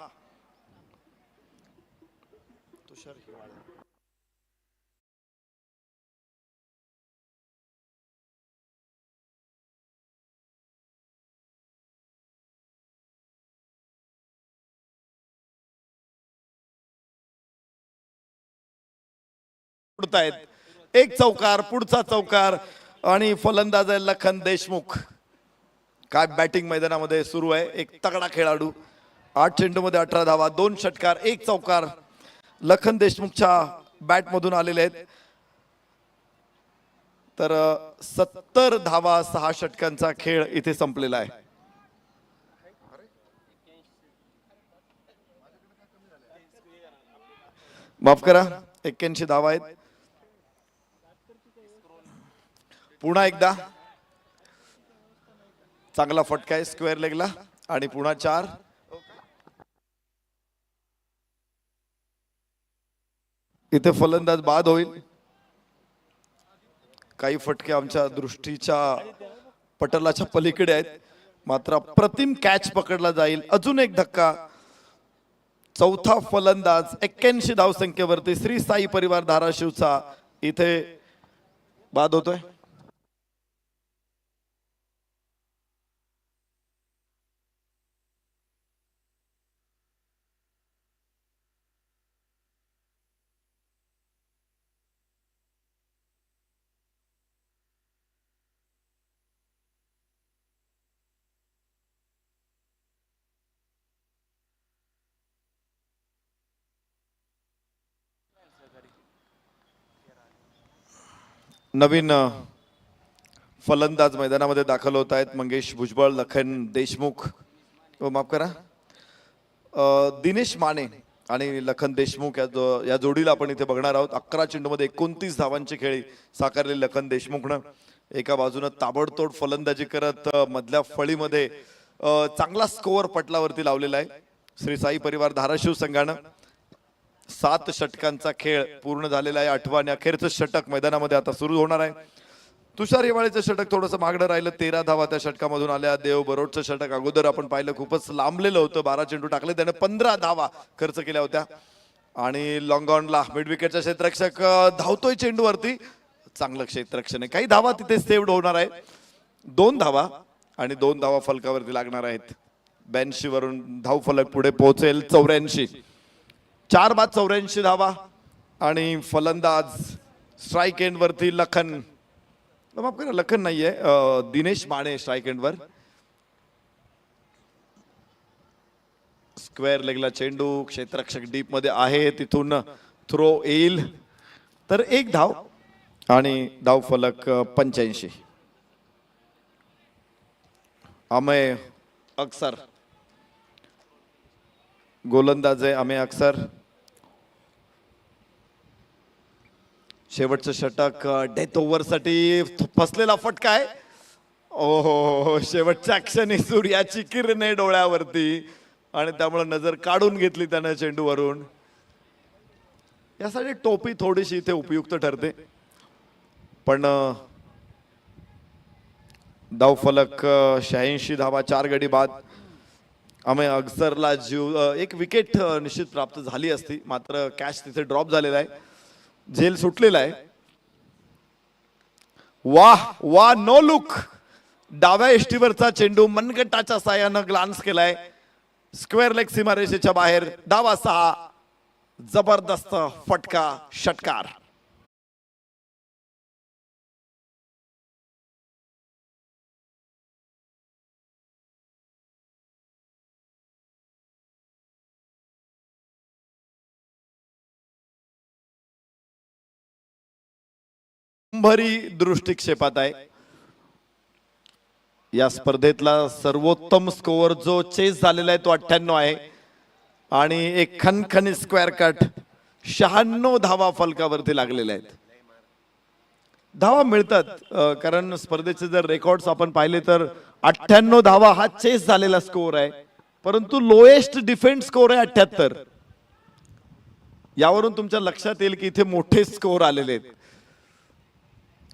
एक चौकार, पुढचा चौकार आणि फलंदाज आहे लखन देशमुख. काय बॅटिंग मैदानामध्ये सुरू आहे. एक तगडा खेळाडू. 8 चेंडूमध्ये 18 धावा, 2 षटकार, 1 चौकार लखन देशमुखच्या बॅट मधून आलेले आहेत. तर 70 धावा 6 षटकांचा खेळ इथे संपलेला आहे. माफ करा, 81 धावा आहेत. पुन्हा एकदा चांगला फटका आहे स्क्वेअर लेगला आणि पुन्हा 4. इथे फलंदाज बाद होईल. काही फटके आमच्या दृष्टीच्या पटलाच्या पलीकडे आहेत, मात्र अप्रतिम कॅच पकडला जाईल. अजून एक धक्का. चौथा फलंदाज 81 धावसंख्येवरती श्री साई परिवार धाराशिवचा इथे बाद होतोय. नवीन फलंदाज मैदानामध्ये दाखल होत आहेत. मंगेश भुजबळ, लखन देशमुख, माफ करा, दिनेश माने आणि लखन देशमुख या जोडीला आपण इथे बघणार आहोत. 11 चेंडूमध्ये 29 धावांची खेळी साकारली लखन देशमुखनं. एका बाजूनं ताबडतोड फलंदाजी करत मधल्या फळीमध्ये चांगला स्कोअर पटलावरती लावलेला आहे. श्री साई परिवार धाराशिव संघानं 7 षटकांचा खेळ पूर्ण झालेला आहे. 8वं आणि अखेरचं षटक मैदानामध्ये आता सुरू होणार आहे. तुषार येवाळेचं षटक थोडंसं मागणं राहिलं. 13 धावा त्या षटकामधून आल्या. देव बरोडचं षटक अगोदर आपण पाहिलं, खूपच लांबलेलं होतं. 12 चेंडू टाकले, त्याने 15 धावा खर्च केल्या होत्या. आणि लॉंग ऑनला मिड विकेटचा क्षेत्ररक्षक धावतोय चेंडूवरती, चांगलं क्षेत्ररक्षण आहे. काही धावा तिथे सेव्ड होणार आहे. 2 धावा आणि 2 धावा फलकावरती लागणार आहेत. 82 वरून धाव फलक पुढे पोहोचेल. 84, 4 बाद 84 धावा. आणि फलंदाज स्ट्राईक एंड वरती लखन, माफ करा, लखन नाहीये, दिनेश माने स्ट्राईक एंड वर. स्क्वेअर लेगला चेंडू, क्षेत्ररक्षक डीप मध्ये आहे, तिथून थ्रो येईल. तर 1 धाव आणि धाव फलक 85. अमय अक्सर गोलंदाज आहे. अमय अक्सर शेवटचं षटक डेथ ओव्हरसाठी फसलेला फटका आहे. ओहो, शेवटच्या क्षणी सूर्याची किरणे डोळ्यावरती आणि त्यामुळे नजर काढून घेतली त्यानं चेंडूवरून. यासाठी टोपी थोडीशी इथे उपयुक्त ठरते. पण धाव फलक 86 धावा, 4 गडी बाद. अमय अक्सरला जीव, 1 विकेट निश्चित प्राप्त झाली असती, मात्र कॅच तिथे ड्रॉप झालेला आहे. झेल सुटलेला आहे. वाह वाह, नो लुक. डाव्या एष्टीवरचा चेंडू मनगटाच्या साह्यानं ग्लान्स केलाय. स्क्वेअर लेग सीमारेषेच्या बाहेर. धावा 6. जबरदस्त फटका, षटकार. भरी दृष्टिक्षेपात आहे. या स्पर्धेतला सर्वोत्तम स्कोअर जो चेस झालेला आहे तो 98 आहे. आणि एक खणखणी स्क्वेअर कट, 96 धावा फलकावरती लागलेल्या आहेत. धावा मिळतात, कारण स्पर्धेचे जर रेकॉर्ड्स आपण पाहिले तर 98 धावा हा चेस झालेला स्कोअर आहे. परंतु लोएस्ट डिफेंड स्कोअर आहे 78. यावरून तुमच्या लक्षात येईल की इथे मोठे स्कोअर आलेले आहेत.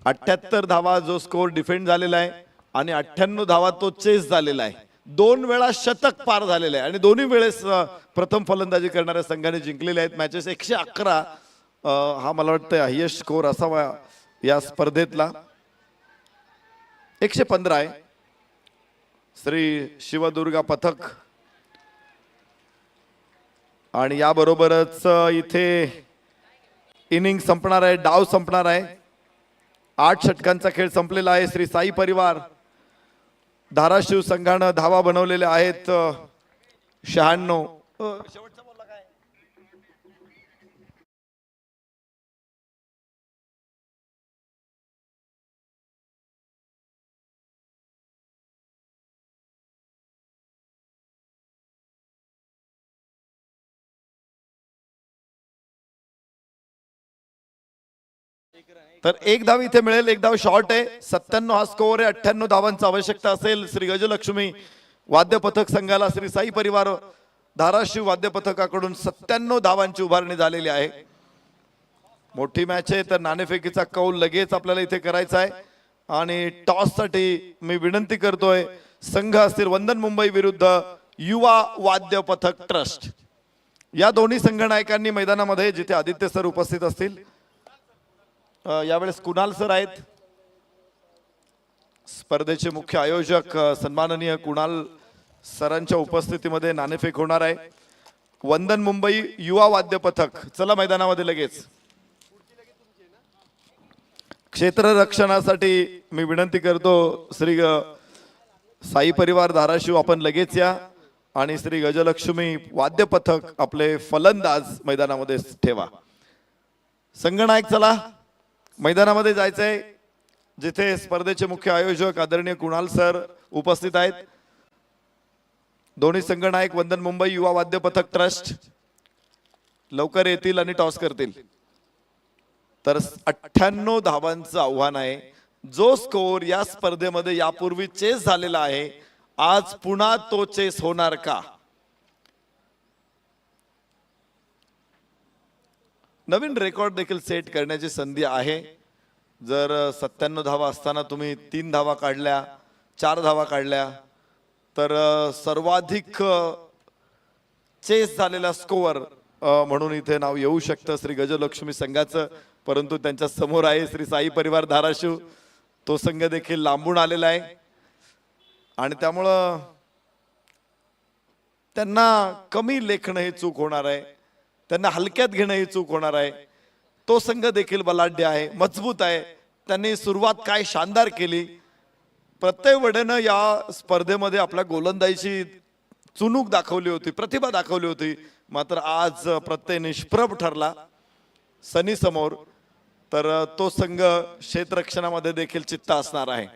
78 धावा जो स्कोअर डिफेंड झालेला आहे आणि 98 धावा तो चेस झालेला आहे. 2 वेळा शतक पार झालेलं आहे आणि दोन्ही वेळेस प्रथम फलंदाजी करणाऱ्या संघाने जिंकलेले आहेत मॅचेस. 111 हा मला वाटतं हायेस्ट स्कोअर असावा या स्पर्धेतला. 115 आहे. श्री शिवदुर्गा पथक. आणि याबरोबरच इथे इनिंग संपणार आहे, डाव संपणार आहे. 8 षटकांचा खेळ संपलेला आहे. श्री साई परिवार धाराशिव संघानं धावा बनवलेल्या आहेत 96. तर 1 धाव इथे मिळेल. 1 धाव शॉर्ट आहे. 97 हा स्कोअर आहे. 98 धावांची आवश्यकता असेल. श्री गजलक्ष्मी वाद्य पथक संघाला श्री साई परिवार धाराशिव वाद्य पथकाकडून 97 धावांची उभारणी झालेली आहे. मोठी मॅच आहे, तर नाणेफेकीचा कौल लगेच आपल्याला इथे करायचा आहे. आणि टॉस साठी मी विनंती करतोय, संघ असतील वंदन मुंबई विरुद्ध युवा वाद्य पथक ट्रस्ट. या दोन्ही संघनायकांनी मैदानामध्ये, जिथे आदित्य सर उपस्थित असतील, यावेळेस कुणाल सर आहेत. स्पर्धेचे मुख्य आयोजक सन्माननीय कुणाल सरांच्या उपस्थितीमध्ये नाणेफेक होणार आहे. वंदन मुंबई युवा वाद्य पथक, चला मैदानामध्ये लगेच. क्षेत्ररक्षणासाठी मी विनंती करतो, श्री साई परिवार धाराशिव आपण लगेच या. आणि श्री गजलक्ष्मी वाद्य पथक आपले फलंदाज मैदानामध्ये ठेवा. संघनायक चला. मैदानामध्ये जायचंय जिथे स्पर्धेचे मुख्य आयोजक आदरणीय कुणाल सर उपस्थित आहेत. दोन्ही संघनायक वंदन मुंबई युवा वाद्य पथक ट्रस्ट लवकर येतील आणि टॉस करतील. तर 98 धावांचं आव्हान आहे. जो स्कोर या स्पर्धेमध्ये यापूर्वी चेस झालेला आहे, आज पुन्हा तो चेस होणार का? नवीन रेकॉर्ड देखील सेट करण्याची संधी आहे. जर 97 धावा असताना तुम्ही 3 धावा काढल्या, 4 धावा काढल्या, तर सर्वाधिक चेस झालेला स्कोअर म्हणून इथे नाव येऊ शकतं श्री गजलक्ष्मी संघाचं. परंतु त्यांच्या समोर आहे श्री साई परिवार धाराशिव. तो संघ देखील लांबून आलेला आहे आणि त्यामुळं त्यांना कमी लेखणं ही चूक होणार आहे, त्यांना हलक्यात घेणं ही चूक होणार आहे. तो संघ देखील बलाढ्य आहे, मजबूत आहे. त्यांनी सुरुवात काय शानदार केली. प्रत्यय वडेनं या स्पर्धेमध्ये आपल्या गोलंदाजीची चुणूक दाखवली होती, प्रतिभा दाखवली होती. मात्र आज प्रत्यय निष्प्रभ ठरला सनी समोर. तर तो संघ क्षेत्ररक्षणामध्ये देखील चित्त असणार आहे.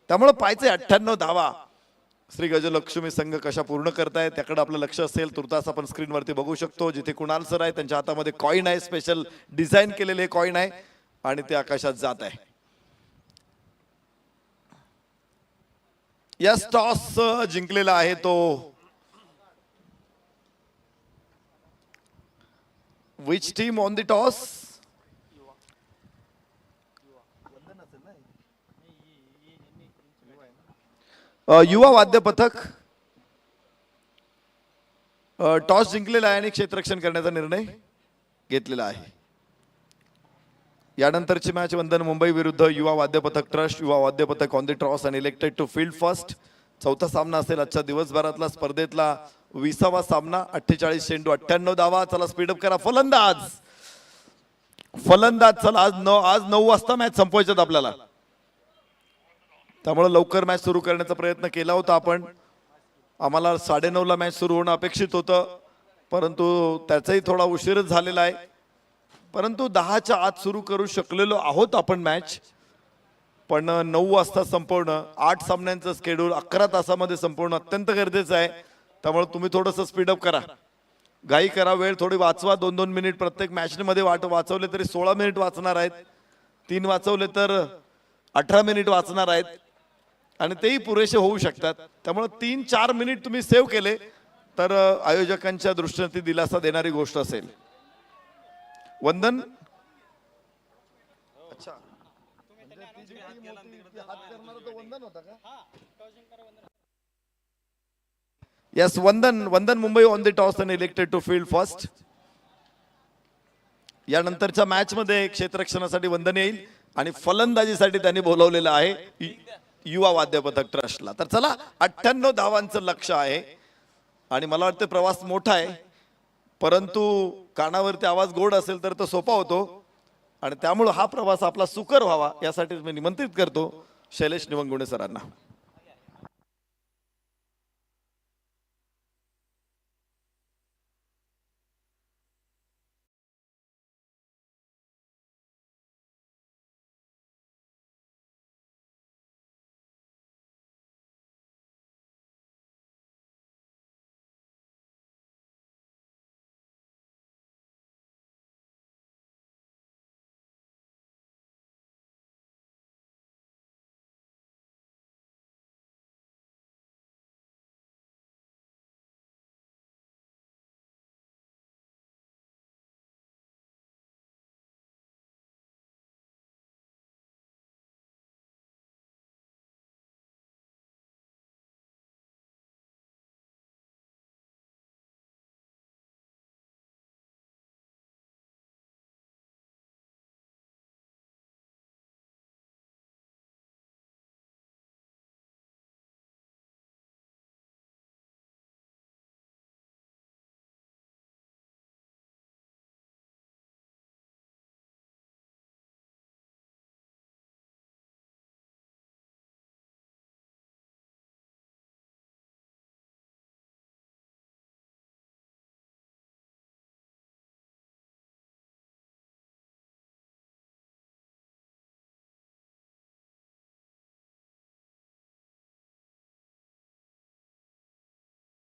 त्यामुळे पाहायचे 98 धावा श्री गजलक्ष्मी संघ कशा पूर्ण करताय त्याकडे आपलं लक्ष असेल. तुर्तास आपण स्क्रीनवरती बघू शकतो जिथे कुणाल सर आहे, त्यांच्या हातामध्ये कॉईन आहे, स्पेशल डिझाईन केलेले कॉईन आहे आणि ते आकाशात जात आहे. या टॉस जिंकलेला आहे तो which team on the toss? युवा वाद्य पथक टॉस जिंकलेला आहे आणि क्षेत्ररक्षण करण्याचा निर्णय घेतलेला आहे. यानंतरची मॅच वंदन मुंबई विरुद्ध युवा वाद्य पथक ट्रस्ट. युवा वाद्य पथक ऑन द टॉस आणि इलेक्टेड टू फील्ड फर्स्ट. चौथा सामना असेल आजच्या दिवसभरातला स्पर्धेतला 20वा सामना. 48 चेंडू 98 धावा. चला स्पीडअप करा. फलंदाज चला आज 9 वाजता मॅच संपवायच्यात आपल्याला. त्यामुळे लवकर मॅच सुरू करण्याचा प्रयत्न केला होता आपण. आम्हाला 9:30 ला मॅच सुरू होणं अपेक्षित होतं, परंतु त्याचाही थोडा उशीरच झालेला आहे. परंतु 10च्या आत सुरू करू शकलेलो आहोत आपण मॅच. पण 9 वाजता संपवणं, 8 सामन्यांचं स्केड्यूल 11 तासामध्ये संपवणं अत्यंत गरजेचं आहे. त्यामुळे तुम्ही थोडंसं स्पीडअप करा, घाई करा, वेळ थोडी वाचवा. 2-2 मिनिट प्रत्येक मॅचमध्ये वाचवले तरी 16 मिनिट वाचणार आहेत. 3 वाचवले तर 18 मिनिट वाचणार आहेत आणि तेही पुरेसे होऊ शकतात. त्यामुळे 3-4 मिनिट तुम्ही सेव्ह केले तर आयोजकांच्या दृष्टीने ती दिलासा देणारी गोष्ट असेल. वंदन यस वंदन मुंबई ऑन द टॉस आणि इलेक्टेड टू फील्ड फर्स्ट. यानंतरच्या मॅच मध्ये क्षेत्ररक्षणासाठी वंदन येईल आणि फलंदाजीसाठी त्यांनी बोलवलेलं आहे युवा वाद्य पथक ट्रस्टला. तर चला 98 धावांचं लक्ष आहे आणि मला वाटतं प्रवास मोठा आहे, परंतु कानावरती आवाज गोड असेल तर तो सोपा होतो आणि त्यामुळे हा प्रवास आपला सुकर व्हावा यासाठी मी निमंत्रित करतो शैलेश निवंगुणे सरांना.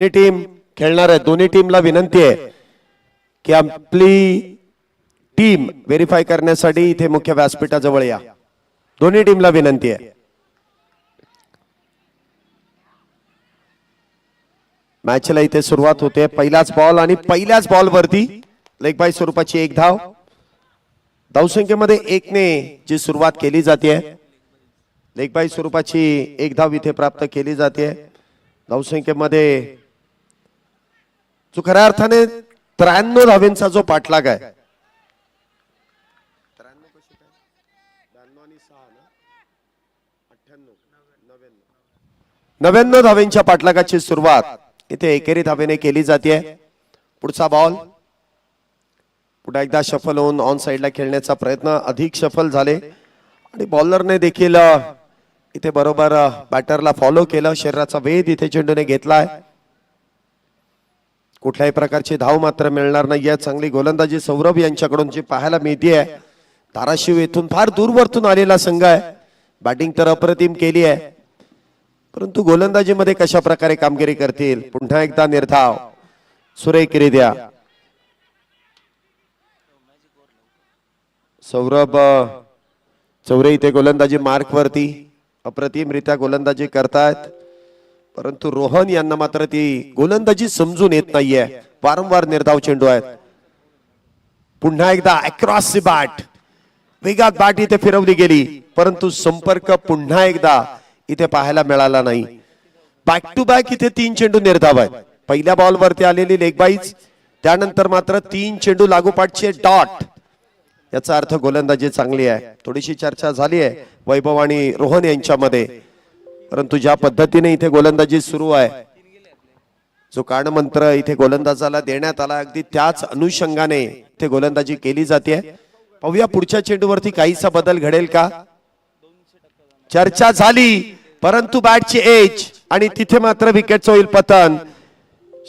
टीम खेळणार आहे. दोन्ही टीमला विनंती आहे की आपली टीम व्हेरीफाय करण्यासाठी इथे मुख्य व्यासपीठाजवळ या. दोन्ही टीमला विनंती आहे. मॅचला इथे सुरुवात होते. पहिलाच बॉल आणि पहिल्याच बॉल वरती लेग बाय स्वरूपाची एक धाव. धावसंख्येमध्ये 1ने जी सुरुवात केली जाते, लेग बाय स्वरूपाची एक धाव इथे प्राप्त केली जाते. धावसंख्येमध्ये जो खऱ्या अर्थाने 93 धावेंचा जो पाठलाग आहे, 99 धावेंच्या पाठलागाची सुरुवात इथे एकेरी धावेने केली जाते. पुढचा बॉल पुन्हा एकदा शफल होऊन ऑन साइडला खेळण्याचा प्रयत्न, अधिक शफल झाले आणि बॉलरने देखील इथे बरोबर बॅटरला फॉलो केलं. शरीराचा वेध इथे चेंडूने घेतलाय. कुठल्याही प्रकारची धाव मात्र मिळणार नाहीये. चांगली गोलंदाजी सौरभ यांच्याकडून जी पाहायला मिळते आहे. धाराशिव येथून फार दूरवरतून आलेला संघ आहे. बॅटिंग तर अप्रतिम केली आहे, परंतु गोलंदाजीमध्ये कशा प्रकारे कामगिरी करतील. पुन्हा एकदा निर्धाव सुरेखरित्या सौरभ चौरे इथे गोलंदाजी मार्क वरती अप्रतिमरित्या गोलंदाजी करतायत, परंतु रोहन यांना मात्र ती गोलंदाजी समजून येत नाहीये. वारंवार निर्धाव चेंडू आहेत. पुन्हा एकदा अक्रॉस द बॅट, वेगात बॅट इथे फिरवली गेली, परंतु संपर्क पुन्हा एकदा इथे पाहायला मिळाला नाही. बॅक टू बॅक इथे 3 चेंडू निर्धाव आहेत. पहिल्या बॉल वरती आलेली लेग बाईज, त्यानंतर मात्र 3 चेंडू लागोपाठचे डॉट. याचा अर्थ गोलंदाजी चांगली आहे. थोडीशी चर्चा झाली आहे वैभव आणि रोहन यांच्यामध्ये, परंतु ज्या पद्धतीने इथे गोलंदाजी सुरू आहे, जो कानमंत्र इथे गोलंदाजाला देण्यात आला, अगदी त्याच अनुषंगाने इथे गोलंदाजी केली जाते. पाहूया पुढच्या चेंडूवरती काहीसा बदल घडेल का. चर्चा झाली, परंतु बॅटची एज आणि तिथे मात्र विकेटचं होईल पतन.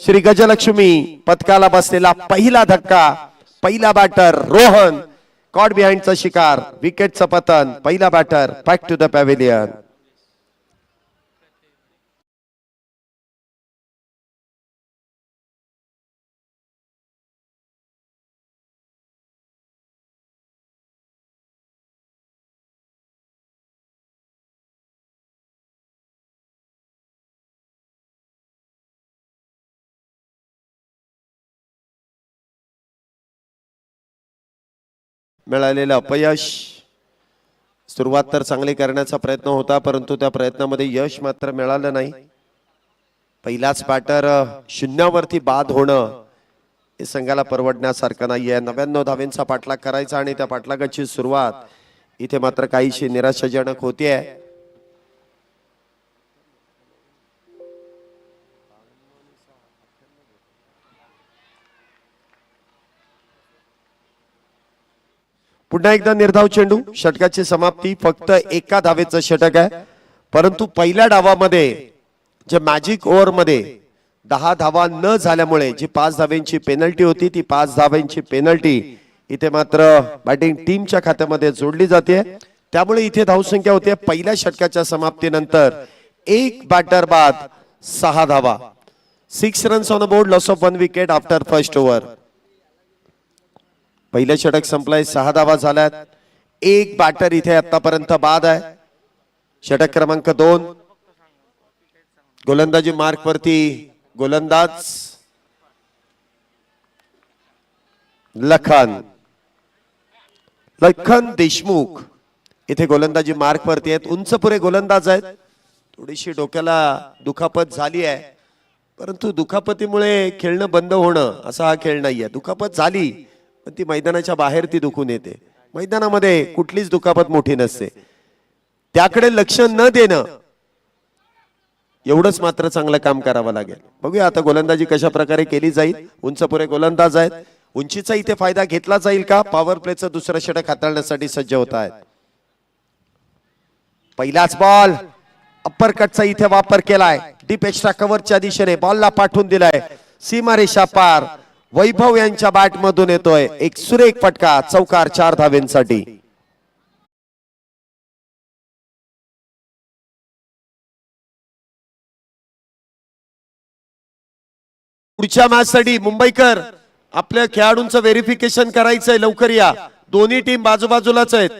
श्री गजलक्ष्मी पथकाला बसलेला पहिला धक्का. पहिला बॅटर रोहन कॉट बिहाइंडचा शिकार. विकेटचं पतन. पहिला batter back to the pavilion. मिळालेलं अपयश. सुरुवात तर चांगली करण्याचा प्रयत्न होता, परंतु त्या प्रयत्नामध्ये यश मात्र मिळालं नाही. पहिलाच बॅटर शून्यावरती बाद होणं हे संघाला परवडण्यासारखं नाहीये. 99 धावेंचा पाठलाग करायचा आणि त्या पाठलागाची सुरुवात इथे मात्र काहीशी निराशाजनक होतीये. पुन्हा एकदा निर्धाव चेंडू. षटकाची समाप्ती. फक्त एका धावेचं षटक आहे, परंतु पहिल्या डावामध्ये जे मॅजिक ओव्हर मध्ये 10 धावा न झाल्यामुळे जी 5 धावेंची पेनल्टी होती, ती 5 धावेंची पेनल्टी इथे मात्र बॅटिंग टीमच्या खात्यामध्ये जोडली जाते. त्यामुळे इथे धावसंख्या होते पहिल्या षटकाच्या समाप्तीनंतर एक बॅटर बाद 6 धावा. 6 runs on the board, loss of 1 wicket after first over. पहिलं षटक संपलंय. 6 धावा झाल्यात. एक बॅटर इथे आतापर्यंत बाद आहे. षटक क्रमांक 2. गोलंदाजी मार्क वरती गोलंदाज लखन देशमुख इथे गोलंदाजी मार्क वरती आहेत. उंच पुरे गोलंदाज आहेत. थोडीशी डोक्याला दुखापत झाली आहे, परंतु दुखापतीमुळे खेळणं बंद होणं असा हा खेळ नाहीये. दुखापत झाली पण ती मैदानाच्या बाहेर ती दुखून येते. मैदानामध्ये कुठलीच दुखापत मोठी नसते. त्याकडे लक्ष न देणं एवढंच मात्र चांगलं काम करावं लागेल. बघूया आता गोलंदाजी कशा प्रकारे केली जाईल. उंच पुरे गोलंदाज आहेत. उंचीचा इथे फायदा घेतला जाईल का. पॉवर प्लेचं दुसरं षटक हाताळण्यासाठी सज्ज होत आहेत. पहिलाच बॉल अप्पर कटचा इथे वापर केलाय. डीप एक्स्ट्रा कव्हरच्या दिशेने बॉलला पाठवून दिलाय. सीमारेषा पार. वैभव यांच्या बॅट मधून येतोय एक सुरेख फटका. चौकार 4 धावेंसाठी. पुढच्या मॅच साठी मुंबईकर आपल्या खेळाडूंचं व्हेरिफिकेशन करायचंय, लवकर या. दोन्ही टीम बाजूबाजूलाच आहेत.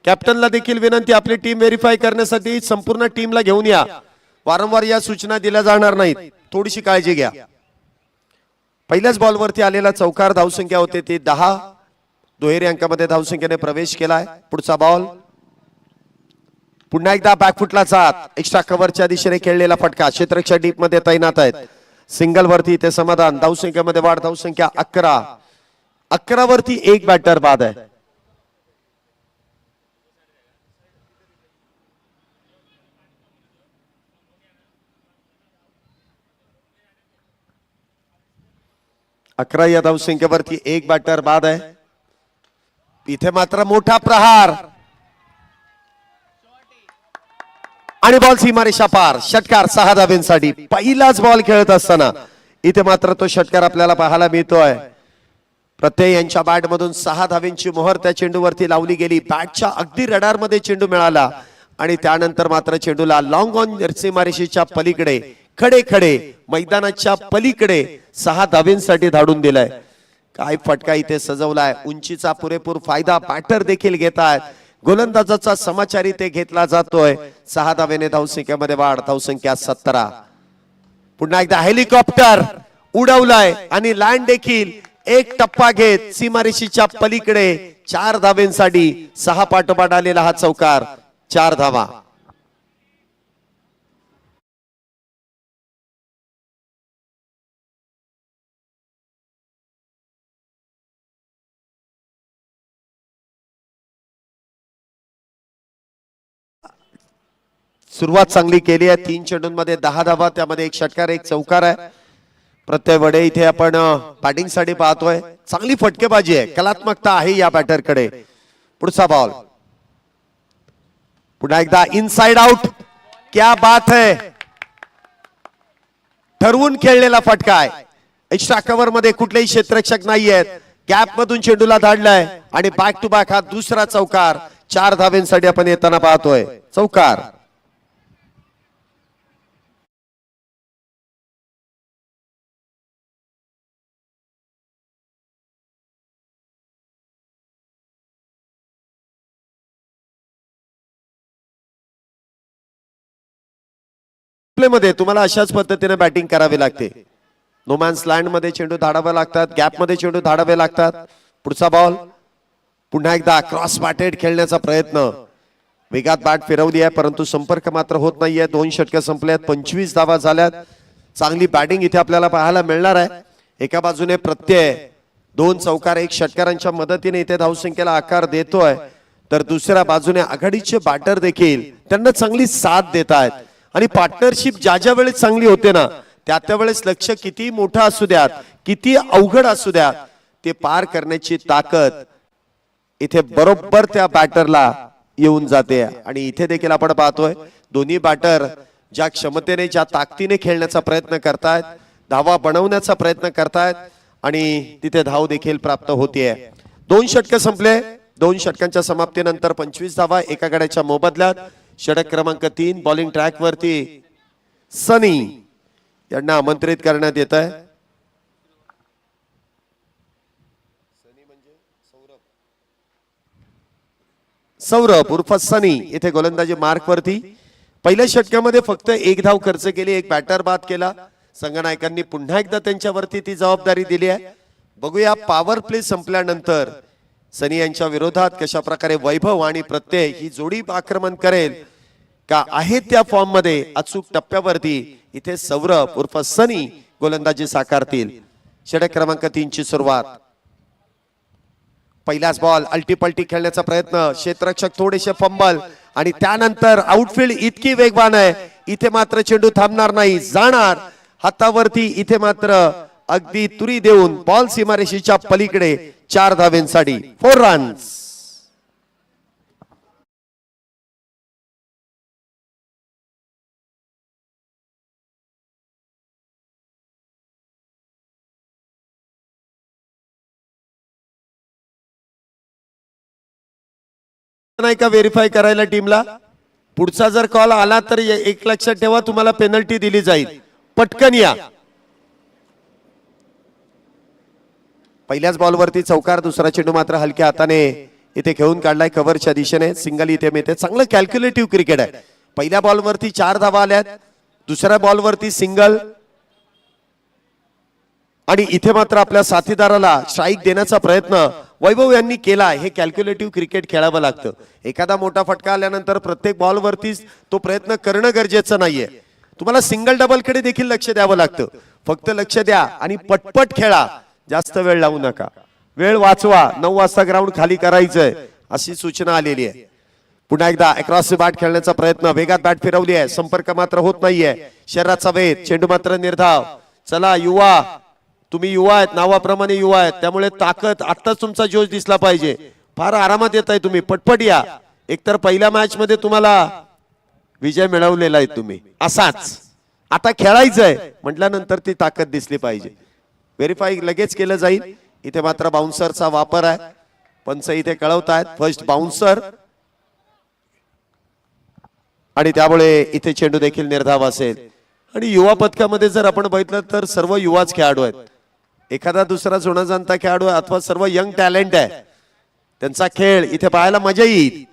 कॅप्टनला देखील विनंती, आपली टीम व्हेरीफाय करण्यासाठी संपूर्ण टीमला घेऊन या. वारंवार या सूचना दिल्या जाणार नाहीत, थोडीशी काळजी घ्या. पहिल्याच बॉलवरती आलेला चौकार, धावसंख्या होते ती 10. दुहेरी अंकामध्ये धावसंख्येने प्रवेश केलाय. पुढचा बॉल पुन्हा एकदा बॅकफुटला जात, एक्स्ट्रा कव्हरच्या दिशेने खेळलेला फटका, क्षेत्ररक्षक डीप मध्ये तैनात आहेत. सिंगल वरती इथे समाधान, धावसंख्येमध्ये वाढ, धावसंख्या 11. 11 वरती एक बॅटर बाद आहे. अकरा या धावसंख्येवरती एक बॅटर बाद आहे. इथे मात्र मोठा प्रहार आणि बॉल सीमारेषा पार. षटकार 6 धाब्यांसाठी. पहिलाच बॉल खेळत असताना इथे मात्र तो षटकार आपल्याला पाहायला मिळतोय. प्रत्यय यांच्या बॅट मधून 6 धाब्यांची मोहर त्या चेंडूवरती लावली गेली. बॅटच्या अगदी रडार मध्ये चेंडू मिळाला आणि त्यानंतर मात्र चेंडूला लॉंग ऑन सीमारेषेच्या पलीकडे, खडे खडे मैदानाच्या पलीकडे 6 धाब्यांसाठी धाडून दिलाय. काय फटका इथे सजवलाय. उंचीचा पुरेपूर फायदा बॅटर देखील घेतात. गोलंदाजाचा समाचार इथे घेतला जातोय. 6 धाब्याने धावसंख्येमध्ये वाढ, धावसंख्या 17. पुन्हा एकदा हेलिकॉप्टर उडवलाय आणि लँड देखील एक टप्पा घेत सीमारेषेच्या पलीकडे 4 धाब्यांसाठी 6 पाठोपाठ आलेला हा चौकार. 4 धावा. सुरुवात चांगली केली आहे. 3 चेंडूंमध्ये 10 धावा, त्यामध्ये एक षटकार एक चौकार आहे. प्रत्यय वडे इथे आपण बॅटिंग साठी पाहतोय. चांगली फटकेबाजी आहे, कलात्मकता आहे या बॅटरकडे. पुढचा बॉल पुन्हा एकदा इनसाइड आउट. क्या बात है. ठरवून खेळलेला फटका आहे. एक्स्ट्रा कव्हर मध्ये कुठलेही क्षेत्ररक्षक नाहीयेत. गॅप मधून चेंडूला धाडलाय आणि बॅक टू बॅक हा दुसरा चौकार. 4 धाव्यांसाठी आपण येताना पाहतोय. चौकार. मध्ये तुम्हाला अशाच पद्धतीने बॅटिंग करावी लागते. नोमॅन्स लँड मध्ये चेंडू धाडावे लागतात, गॅप मध्ये चेंडू धाडावे लागतात. पुढचा बॉल पुन्हा एकदा क्रॉस बॅटेड खेळण्याचा प्रयत्न. वेगात बॅट फिरवली आहे परंतु संपर्क मात्र होत नाहीये. 2 षटके संपल्यात, 25 धावा झाल्यात. चांगली बॅटिंग इथे आपल्याला पाहायला मिळणार आहे. एका बाजूने प्रत्यय 2 चौकार 1 षटकारांच्या मदतीने इथे धावसंख्येला आकार देतोय, तर दुसऱ्या बाजूने आघाडीचे बॅटर देखील त्यांना चांगली साथ देत आहेत. आणि पार्टनरशिप ज्या ज्या वेळेस चांगली होते ना, त्या वेळेस लक्ष किती मोठं असू द्यात, किती अवघड असू द्यात, ते पार करण्याची ताकद इथे बरोबर त्या बॅटरला येऊन जाते. आणि इथे देखील आपण पाहतोय दोन्ही बॅटर ज्या क्षमतेने ज्या ताकदीने खेळण्याचा प्रयत्न करतायत, धावा बनवण्याचा प्रयत्न करतायत आणि तिथे धाव देखील प्राप्त होतीये. 2 षटके संपले. 2 षटकांच्या समाप्तीनंतर 25 धावा एका गड्याच्या मोबदल्यात. षटक क्रमांक 3 बॉलिंग ट्रॅक वरती सनी यांना आमंत्रित करण्यात येत आहे. सौरभ उर्फ सनी इथे गोलंदाजी मार्क वरती. पहिल्या षटकामध्ये फक्त 1 धाव खर्च केली, 1 बॅटर बाद केला. संघनायकांनी पुन्हा एकदा त्यांच्यावरती ती जबाबदारी दिली आहे. बघूया पॉवर प्ले संपल्यानंतर सनी यांच्या विरोधात कशा प्रकारे वैभव आणि प्रत्यय ही जोडी आक्रमण करेल का. आहे त्या फॉर्म मध्ये अचूक टप्प्यावरती इथे सौरभ उर्फ सनी गोलंदाजी साकारतील. षटक क्रमांक 3 ची सुरुवात. पहिलाच बॉल अल्टीपल्टी खेळण्याचा प्रयत्न, क्षेत्ररक्षक थोडेसे फंबल आणि त्यानंतर आउटफील्ड इतकी वेगवान आहे, इथे मात्र चेंडू थांबणार नाही, जाणार हातावरती. इथे मात्र अगदी तुरी देऊन बॉल सीमारेषेच्या पलीकडे 4 धाव्यांसाठी 4 रन्स. नाही का व्हेरीफाय करायला टीमला. पुढचा जर कॉल आला तर एक लक्षात ठेवा, तुम्हाला पेनल्टी दिली जाईल. पटकन या. पहिल्याच बॉलवरती चौकार, दुसरा चेंडू मात्र हलक्या हाताने इथे खेळून काढलाय कव्हरच्या दिशेने, सिंगल इथे मिळते. चांगलं कॅल्क्युलेटिव्ह क्रिकेट आहे. पहिल्या बॉलवरती 4 धावा आल्यात, दुसऱ्या बॉलवरती सिंगल, आणि इथे मात्र आपल्या साथीदाराला स्ट्राईक देण्याचा प्रयत्न वैभव यांनी केला. हे कॅल्क्युलेटिव्ह क्रिकेट खेळावं लागतं. एखादा मोठा फटका आल्यानंतर प्रत्येक बॉलवरती तो प्रयत्न करणं गरजेचं नाहीये. तुम्हाला सिंगल डबल कडे देखील लक्ष द्यावं लागतं. फक्त लक्ष द्या आणि पटपट खेळा, जास्त वेळ लावू नका, वेळ वाचवा. 9 वाजता ग्राउंड खाली करायचंय अशी सूचना आलेली आहे. पुन्हा एकदा अक्रॉस बॅट खेळण्याचा प्रयत्न, वेगात बॅट फिरवली आहे, संपर्क मात्र होत नाहीये. शरीराचा वेध, चेंडू मात्र निर्धाव. चला युवा, तुम्ही युवा आहेत, नावाप्रमाणे युवा आहेत, त्यामुळे ताकद, आत्ताच तुमचा जोश दिसला पाहिजे. फार आरामात येत आहे तुम्ही, पटपट या. एकतर पहिल्या मॅच मध्ये तुम्हाला विजय मिळवलेला आहे तुम्ही, असाच आता खेळायचंय म्हटल्यानंतर ती ताकद दिसली पाहिजे. व्हेरीफाय लगेच केलं जाईल. इथे मात्र बाउन्सरचा वापर आहे, पंच इथे कळवतायत फर्स्ट बाउन्सर, आणि त्यामुळे इथे चेंडू देखील निर्धाव असेल. आणि युवा पथकामध्ये जर आपण बघितलं तर सर्व युवाच खेळाडू आहेत. एखादा दुसरा जुना जाणता खेळाडू अथवा सर्व यंग टॅलेंट आहे. त्यांचा खेळ इथे पाहायला मजा येईल.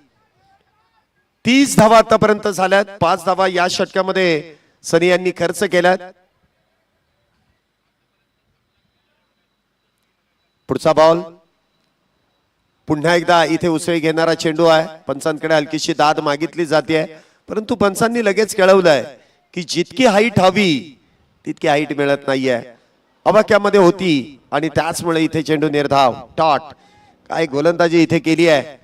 30 धावा आतापर्यंत झाल्यात. 5 धावा या षटकामध्ये सनी यांनी खर्च केल्यात. पुढचा बॉल, पुन्हा एकदा इथे उसळी घेणारा चेंडू आहे. पंचांकडे हलकीशी दाद मागितली जाते, परंतु पंचांनी लगेच कळवलंय की जितकी हाईट हवी तितकी हाईट मिळत नाहीये, अवाक्यामध्ये होती, आणि त्याचमुळे इथे चेंडू निर्धाव. टॉट, काय गोलंदाजी इथे केली आहे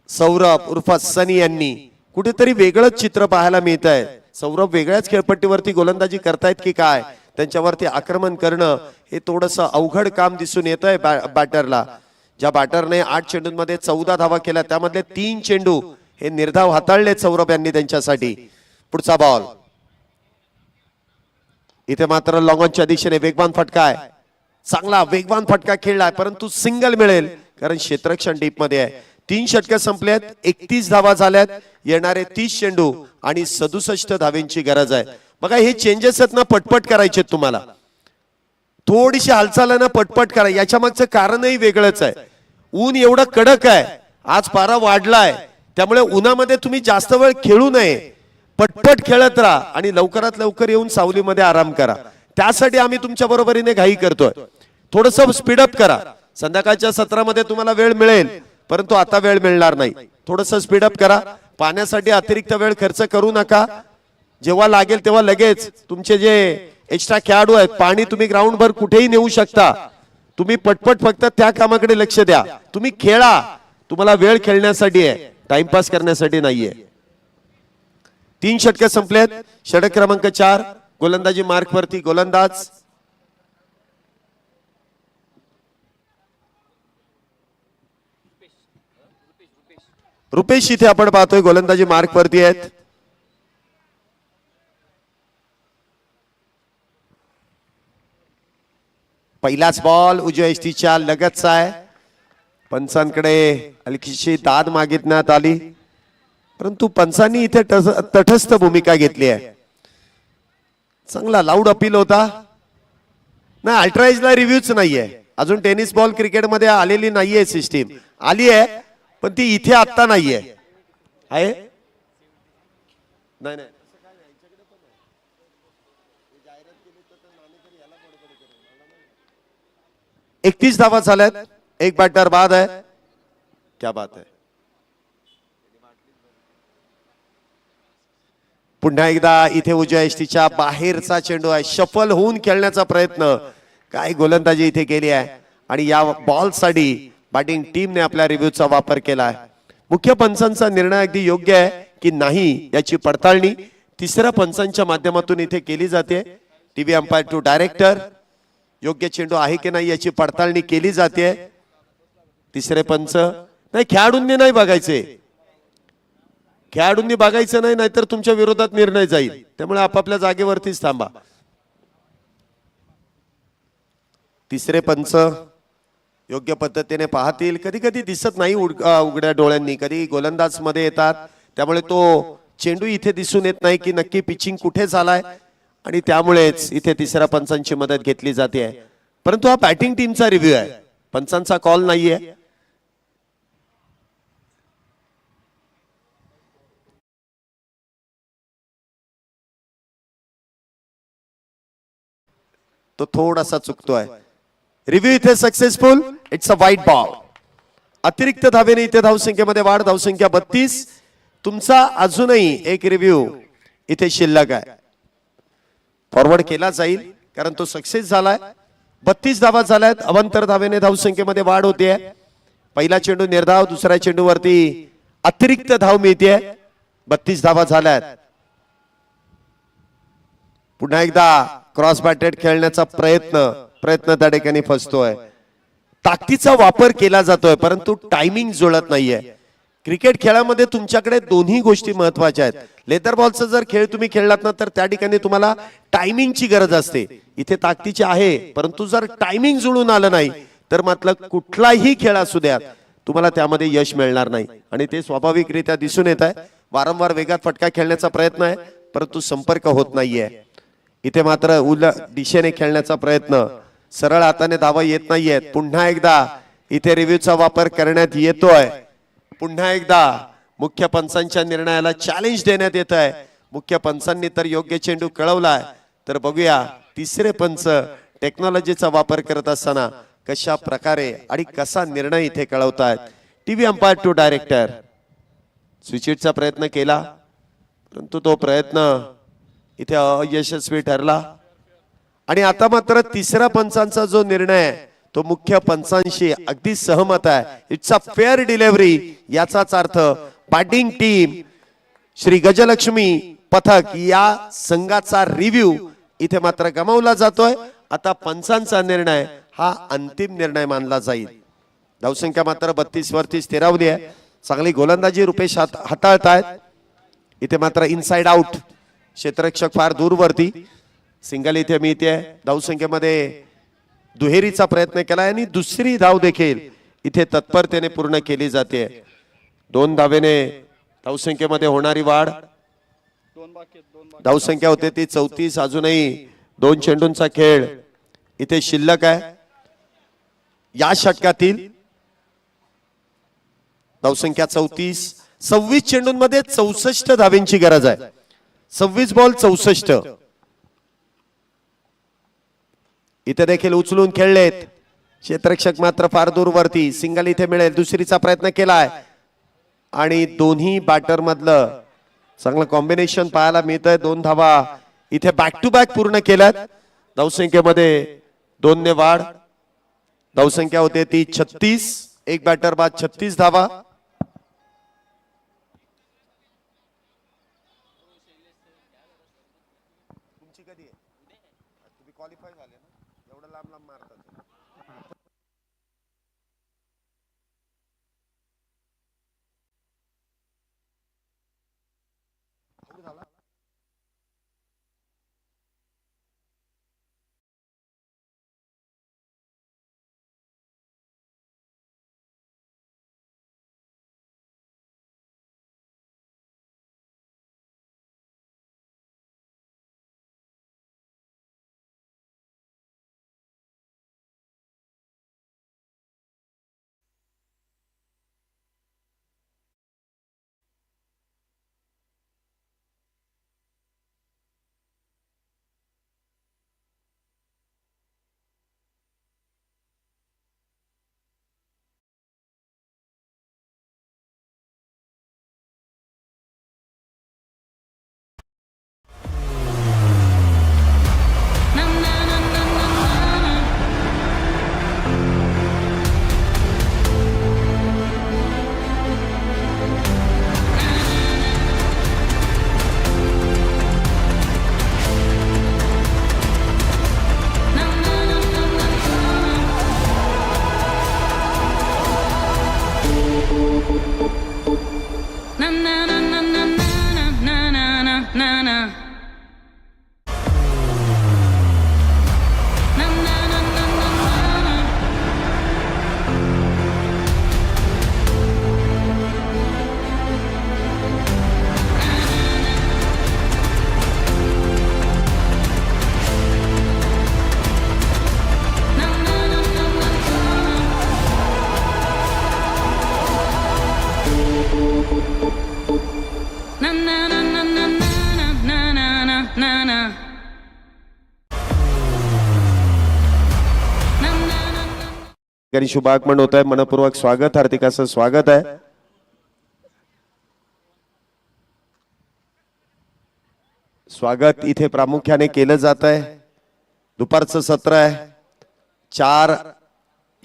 सौरभ उर्फ सनी यांनी. कुठेतरी वेगळंच चित्र पाहायला मिळत आहे. सौरभ वेगळ्याच खेळपट्टीवरती गोलंदाजी करतायत की काय, त्यांच्यावरती आक्रमण करणं हे थोडस अवघड काम दिसून येत आहे बॅटरला. ज्या बॅटरने 8 चेंडूंमध्ये 14 धावा केल्या, त्यामधले 3 चेंडू हे निर्धाव हाताळलेत सौरभ यांनी त्यांच्यासाठी. पुढचा बॉल, इथे मात्र लॉंगॉनच्या दिशेने वेगवान फटका आहे. चांगला वेगवान फटका खेळलाय, परंतु सिंगल मिळेल कारण क्षेत्ररक्षण डीप मध्ये आहे. 3 षटकं संपल्यात, 31 धावा झाल्यात, येणारे 30 चेंडू आणि 67 धावेंची गरज आहे. बघा हे चेंजेस आहेत ना, पटपट करायचे तुम्हाला. थोडीशी हालचाल आहे ना, पटपट करा. याच्या मागचं कारणही वेगळंच आहे. ऊन एवढं कडक आहे, आज पारा वाढलाय, त्यामुळे उन्हामध्ये तुम्ही जास्त वेळ खेळू नये. पटपट खेळत राहा आणि लवकरात लवकर येऊन सावलीमध्ये आराम करा. त्यासाठी आम्ही तुमच्या बरोबरीने घाई करतोय. थोडस स्पीडअप करा. संध्याकाळच्या सत्रामध्ये तुम्हाला वेळ मिळेल, परंतु आता वेळ मिळणार नाही. थोडस स्पीडअप करा. पाण्यासाठी अतिरिक्त वेळ खर्च करू नका. जेव्हा लागेल तेव्हा लगेच तुमचे जे एक्स्ट्रा खेळाडू आहेत, पाणी तुम्ही ग्राउंडभर कुठेही नेऊ शकता. तुम्ही पटपट फक्त त्या कामाकडे लक्ष द्या. तुम्ही खेळा, तुम्हाला वेळ खेळण्यासाठी आहे, टाइमपास करण्यासाठी नाहीये. 3 षटकं संपलेत. षटक क्रमांक 4, गोलंदाजी मार्क वरती गोलंदाज रुपेश इथे आपण पाहतोय गोलंदाजी मार्क वरती आहेत. पहिलाच बॉल उजव्या यष्टीच्या लगतचा आहे. पंचांकडे हलकीशी दाद मागितण्यात आली, परंतु पंचांनी इथे तटस्थ भूमिका घेतली आहे. चांगला लाऊड अपील होता. नाही, अल्ट्राइजला रिव्ह्यूच नाहीये अजून. टेनिस बॉल क्रिकेटमध्ये आलेली नाहीये सिस्टीम. आली आहे पण ती इथे आता नाहीये. आहे नाही नाही 31 धावा झाल्यात. एक बॅटर बाद आहे. क्या बात आहे. पुन्हा एकदा इथे उजव्या यष्टीच्या बाहेरचा चेंडू आहे. शफल होऊन खेळण्याचा प्रयत्न, काय गोलंदाजी इथे केली आहे. आणि या बॉलसाठी बॅटिंग टीमने आपल्या रिव्ह्यूचा वापर केला आहे. मुख्य पंचांचा निर्णय अगदी योग्य आहे की नाही याची पडताळणी 3ऱ्या पंचांच्या माध्यमातून इथे केली जाते. टीव्ही अंपायर टू डायरेक्टर, योग्य चेंडू आहे की नाही याची पडताळणी केली जाते. 3रे पंच नाही, खेळाडूंनी नाही बघायचे. खेळाडूंनी बघायचं नाही, नाहीतर तुमच्या विरोधात निर्णय जाईल. त्यामुळे आपापल्या जागेवरतीच थांबा. 3रे पंच योग्य पद्धतीने पाहतील. कधी कधी दिसत नाही उघड्या डोळ्यांनी, कधी गोलंदाज मध्ये येतात, त्यामुळे तो चेंडू इथे दिसून येत नाही की नक्की पिचिंग कुठे झालाय, आणि त्यामुळेच इथे 3ऱ्या पंचांची मदत घेतली जाते. परंतु हा बॅटिंग टीमचा रिव्ह्यू आहे, पंचांचा कॉल नाहीये. तो थोडासा चुकतोय. रिव्ह्यू इथे सक्सेसफुल. इट्स अ वाईट बॉल. अतिरिक्त धावेने इथे धावसंख्येमध्ये वाढ. धावसंख्या 32. तुमचा अजूनही एक रिव्ह्यू इथे शिल्लक आहे. फॉरवर्ड केला जाईल कारण तो सक्सेस झालाय. 32 धावा झाल्यात. अवांतर धावेने धावसंख्येमध्ये वाढ होते. पहिला चेंडू निर्धाव. दुसऱ्या चेंडूवरती अतिरिक्त धाव मिळते. 32 धावा झाल्यात. पुन्हा एकदा क्रॉस बॅटेड खेळण्याचा प्रयत्न त्या ठिकाणी फसतोय. ताकदीचा वापर केला जातोय परंतु टायमिंग जुळत नाहीये. क्रिकेट खेळामध्ये तुमच्याकडे दोन्ही गोष्टी महत्वाच्या आहेत. लेदर बॉलचा जर खेळ तुम्ही खेळलात ना तर त्या ठिकाणी तुम्हाला टायमिंगची गरज असते. इथे ताकदीची आहे परंतु जर टायमिंग जुळून आलं नाही तर मतलब कुठलाही खेळ असू द्या तुम्हाला त्यामध्ये यश मिळणार नाही आणि ते स्वाभाविकरित्या दिसून येत आहे. वारंवार वेगात फटका खेळण्याचा प्रयत्न आहे परंतु संपर्क होत नाहीये. इथे मात्र उलट दिशेने खेळण्याचा प्रयत्न. सरळ हाताने धावा येत नाहीयेत. पुन्हा एकदा इथे रिव्ह्यूचा वापर करण्यात येतोय. पुन्हा एकदा मुख्य पंचांच्या निर्णयाला चॅलेंज देण्यात येत आहे. मुख्य पंचांनी तर योग्य चेंडू कळवलाय. तर बघूया तिसरे पंच टेक्नॉलॉजीचा वापर करत असताना कशा प्रकारे आणि कसा निर्णय इथे कळवतायत. TV umpire to director. स्विचिटचा प्रयत्न केला परंतु तो प्रयत्न इथे अयशस्वी ठरला आणि आता मात्र तिसऱ्या पंचांचा जो निर्णय आहे तो मुख्य पंचांशी अगदी सहमत आहे. It's a fair delivery. याचाच अर्थ बॅटिंग टीम श्री गजलक्ष्मी पथक या संघाचा रिव्ह्यू इथे मात्र गमावला जातोय. आता पंचांचा निर्णय हा अंतिम निर्णय मानला जाईल. धावसंख्या मात्र 32 वरती स्थिरावली आहे. चांगली गोलंदाजी रुपेश हाताळतायत. इथे मात्र इनसाइड आउट. क्षेत्ररक्षक फार दूरवरती. सिंगल इथे मिळते. धावसंख्येमध्ये दुहेरीचा प्रयत्न केलाय आणि दुसरी धाव देखील इथे तत्परतेने पूर्ण केली जाते. 2 धावेने धावसंख्येमध्ये होणारी वाढ. धावसंख्या होते ती 34. अजूनही 2 चेंडूंचा खेळ इथे शिल्लक आहे. या षटकातील धावसंख्या 34. 26 चेंडूंमध्ये 64 धावेंची गरज आहे. 26 बॉल 64. इथे देखील उचलून खेळलेत. क्षेत्ररक्षक मात्र फार दूरवरती. सिंगल इथे मिळेल. दुसरीचा प्रयत्न केलाय आणि दोन्ही बॅटर मधलं चांगलं कॉम्बिनेशन पाहायला मिळतंय. 2 धावा इथे बॅक टू बॅक पूर्ण केल्यात. धावसंख्येमध्ये 2 ने वाढ. धावसंख्या होते ती 36. एक बॅटर बाद 36 धावा. Na na na na na na na na na na na. ठिकाणी शुभागमन होत आहे. मनपूर्वक स्वागत, हार्दिक असं स्वागत आहे. स्वागत इथे प्रामुख्याने केलं जात आहे. दुपारचं सत्र आहे. 4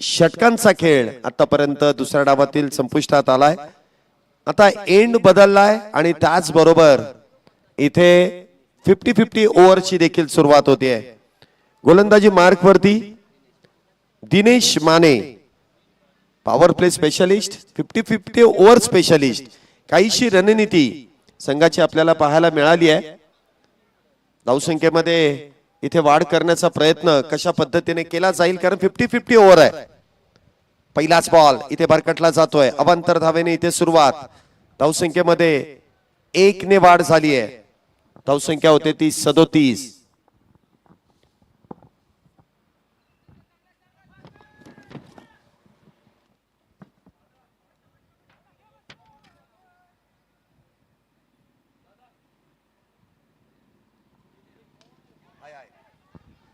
षटकांचा खेळ आतापर्यंत दुसऱ्या डावातील संपुष्टात आलाय. आता एंड बदललाय आणि त्याचबरोबर इथे 50-50 ओव्हरची देखील सुरुवात होते आहे. गोलंदाजी मार्क वरती Dinesh Mane, power play specialist, 50-50 over specialist. काहीशी रणनीती संघाची आपल्याला पाहायला मिळाली आहे. धावसंख्येमध्ये इथे वाढ करण्याचा प्रयत्न कशा पद्धतीने केला जाईल, कारण 50-50 ओव्हर आहे. पहिलाच बॉल इथे भरकटला जातोय. अवांतर धावेने इथे सुरुवात. धावसंख्येमध्ये 1 ने वाढ झाली आहे. धावसंख्या होते ती 37.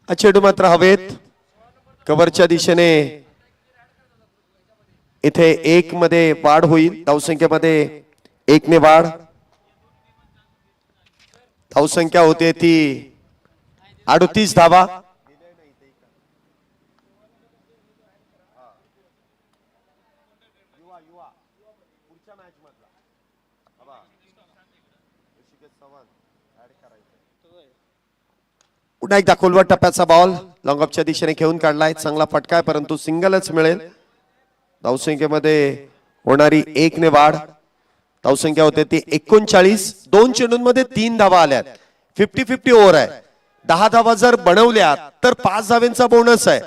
चेंडू मात्र हवेत. कव्हरच्या दिशेने इथे 1 मध्ये वाढ होईल. धावसंख्येमध्ये 1 ने वाढ. धावसंख्या होते ती 38 धावा. पुन्हा एकदा खोलवर टप्प्याचा बॉल लॉंग ऑफच्या दिशेने घेऊन काढलाय. चांगला फटका आहे, परंतु सिंगलच मिळेल. धावसंख्येमध्ये होणारी 1 ने वाढ. धावसंख्या होते ती 39. 2 चेंडूंमध्ये 3 धावा आल्यात. 50-50 ओव्हर आहे. 10 धावा जर बनवल्या तर 5 धावेंचा बोनस आहे.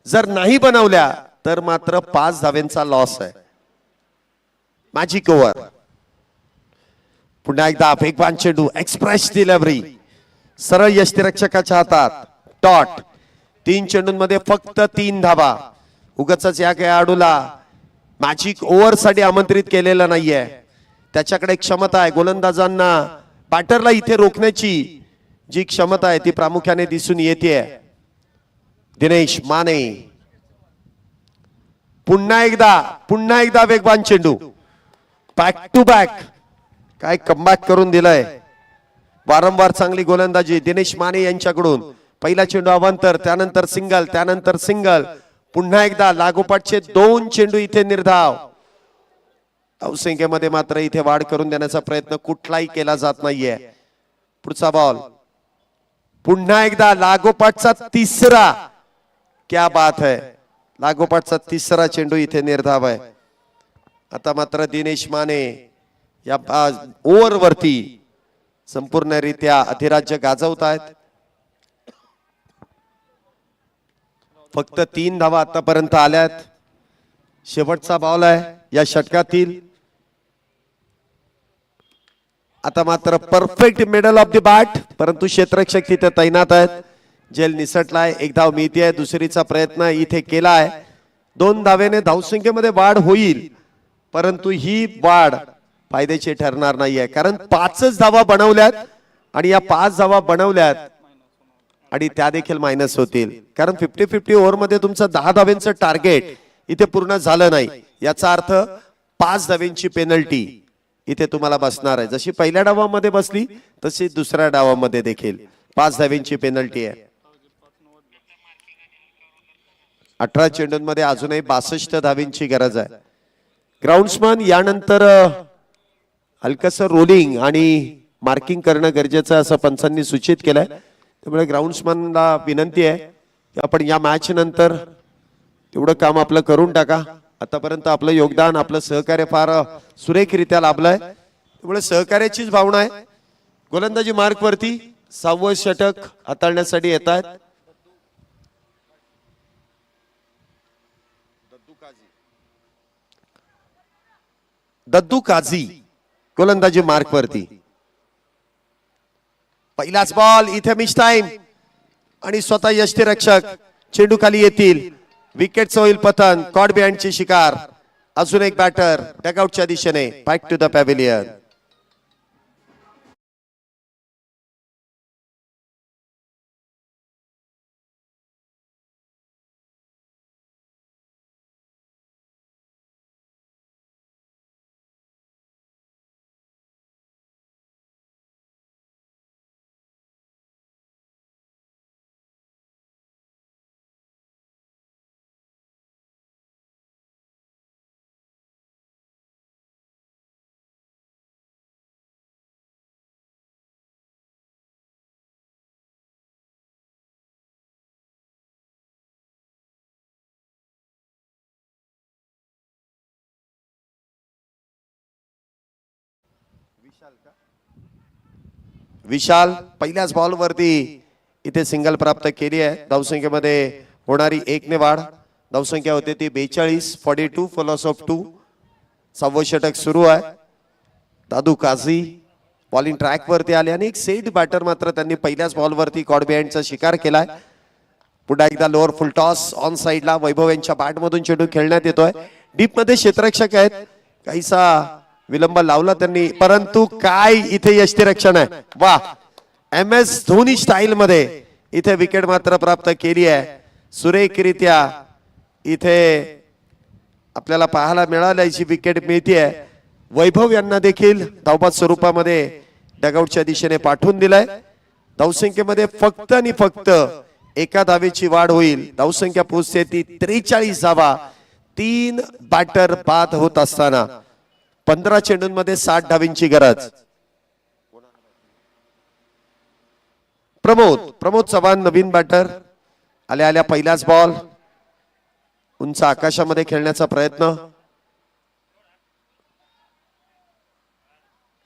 जर नाही बनवल्या तर मात्र 5 धावेंचा लॉस आहे. Magic over. पुन्हा एकदा वेगवान चेंडू, एक्सप्रेस डिलिव्हरी, सरळ यष्टिरक्षकाच्या हातात. डॉट. 3 चेंडूंमध्ये फक्त 3 धावा. उगाच या खेळाडूला मॅजिक ओव्हर साठी आमंत्रित केलेलं नाहीये. त्याच्याकडे क्षमता आहे. गोलंदाजांना, बॅटरला इथे रोखण्याची जी क्षमता आहे ती प्रामुख्याने दिसून येते. दिनेश माने पुन्हा एकदा वेगवान चेंडू, बॅक टू बॅक. काय कमबॅक करून दिलंय. वारंवार चांगली गोलंदाजी दिनेश माने यांच्याकडून. पहिला चेंडू अवांतर, त्यानंतर सिंगल, त्यानंतर सिंगल. पुन्हा एकदा लागोपाठचे 2 चेंडू इथे निर्धाव. धावसंख्येमध्ये मात्र इथे वाढ करून देण्याचा प्रयत्न कुठलाही केला जात नाहीये. पुढचा बॉल. पुन्हा एकदा लागोपाठचा 3रा. क्या बात है. लागोपाठचा 3रा चेंडू इथे निर्धाव आहे. आता मात्र दिनेश माने या ओव्हर वरती संपूर्णरित्या अधिराज्य गाजवत आहेत. फक्त 3 धावा आतापर्यंत आल्यात. शेवटचा बॉल आहे या षटकातील. आता मात्र perfect middle of the bat, परंतु क्षेत्ररक्षक तिथे तैनात आहेत. जेल निसटलाय. 1 धाव मिळतीये. दुसरीचा प्रयत्न इथे केलाय. 2 धावेने धावसंख्येमध्ये वाढ होईल, परंतु ही वाढ फायद्याची ठरणार नाहीये, कारण 5च धावा बनवल्यात आणि या 5 धावा बनवल्यात आणि त्या देखील मायनस होतील. कारण 50-50 ओव्हर मध्ये तुमचं 10 धावेंचं टार्गेट इथे पूर्ण झालं नाही. याचा अर्थ 5 धावेंची पेनल्टी इथे तुम्हाला बसणार आहे. जशी पहिल्या डावामध्ये बसली तशी दुसऱ्या डावामध्ये देखील 5 धावेंची पेनल्टी आहे. 18 चेंडूंमध्ये अजूनही 62 धावेंची गरज आहे. ग्राउंड्समन यानंतर हलकस रोलिंग आणि मार्किंग करणं गरजेचं असं पंचांनी सूचित केलंय. त्यामुळे ग्राउंड्समनला विनंती आहे की आपण या मॅच नंतर तेवढं काम आपलं करून टाका. आतापर्यंत आपलं योगदान, आपलं सहकार्य फार सुरेखरित्या लाभलंय. त्यामुळे सहकार्याचीच भावना आहे. गोलंदाजी मार्क वरती 6वं षटक हाताळण्यासाठी येत आहेत. दद्दू काझी गोलंदाजी मार्क वरती. पहिलाच बॉल इथे मिस टाइम आणि स्वतः यष्टिरक्षक चेंडू खाली येतील. विकेटचं होईल पतन. कॉड बिहाइंडची शिकार. अजून एक बॅटर डगआउटच्या दिशेने बॅक टू द पॅव्हिलियन. विशाल पहिल्याच बॉल वरती इथे सिंगल प्राप्त केली आहे. धावसंख्येमध्ये होणारी 1 ने वाढ. धावसंख्या होते ती 42. 42 फॉलोस ऑफ 2. 6वं षटक सुरू आहे. दादू काझी बॉलिंग ट्रॅक वरती आले आणि एक सेट बॅटर मात्र त्यांनी पहिल्याच बॉल वरती कॉड बिहाइंडचा शिकार केलाय. पुन्हा एकदा लोअर फुल टॉस ऑन साइडला वैभव यांच्या बॅट मधून चेंडू खेळण्यात येतोय. डीप मध्ये क्षेत्ररक्षक आहेत. काहीसा विलंब लावला त्यांनी, परंतु काय इथे यष्टीरक्षण आहे. वा, MS धोनी स्टाईल मध्ये इथे विकेट मात्र प्राप्त केली आहे. सुरेखरित्या इथे आपल्याला पाहायला मिळाल्याची विकेट मिळतीये. वैभव यांना देखील धावबाद स्वरूपामध्ये डगआउटच्या दिशेने पाठवून दिलाय. धावसंख्येमध्ये फक्त आणि फक्त एका धावेची वाढ होईल. धावसंख्या पोहोचते ती 43 धावा. 3 बॅटर बाद होत असताना 15 चेंडूंमध्ये 60 धावींची गरज. प्रमोद चव्हाण नवीन बॅटर. आल्या आल्या पहिलाच बॉल. उंच आकाशामध्ये खेळण्याचा प्रयत्न.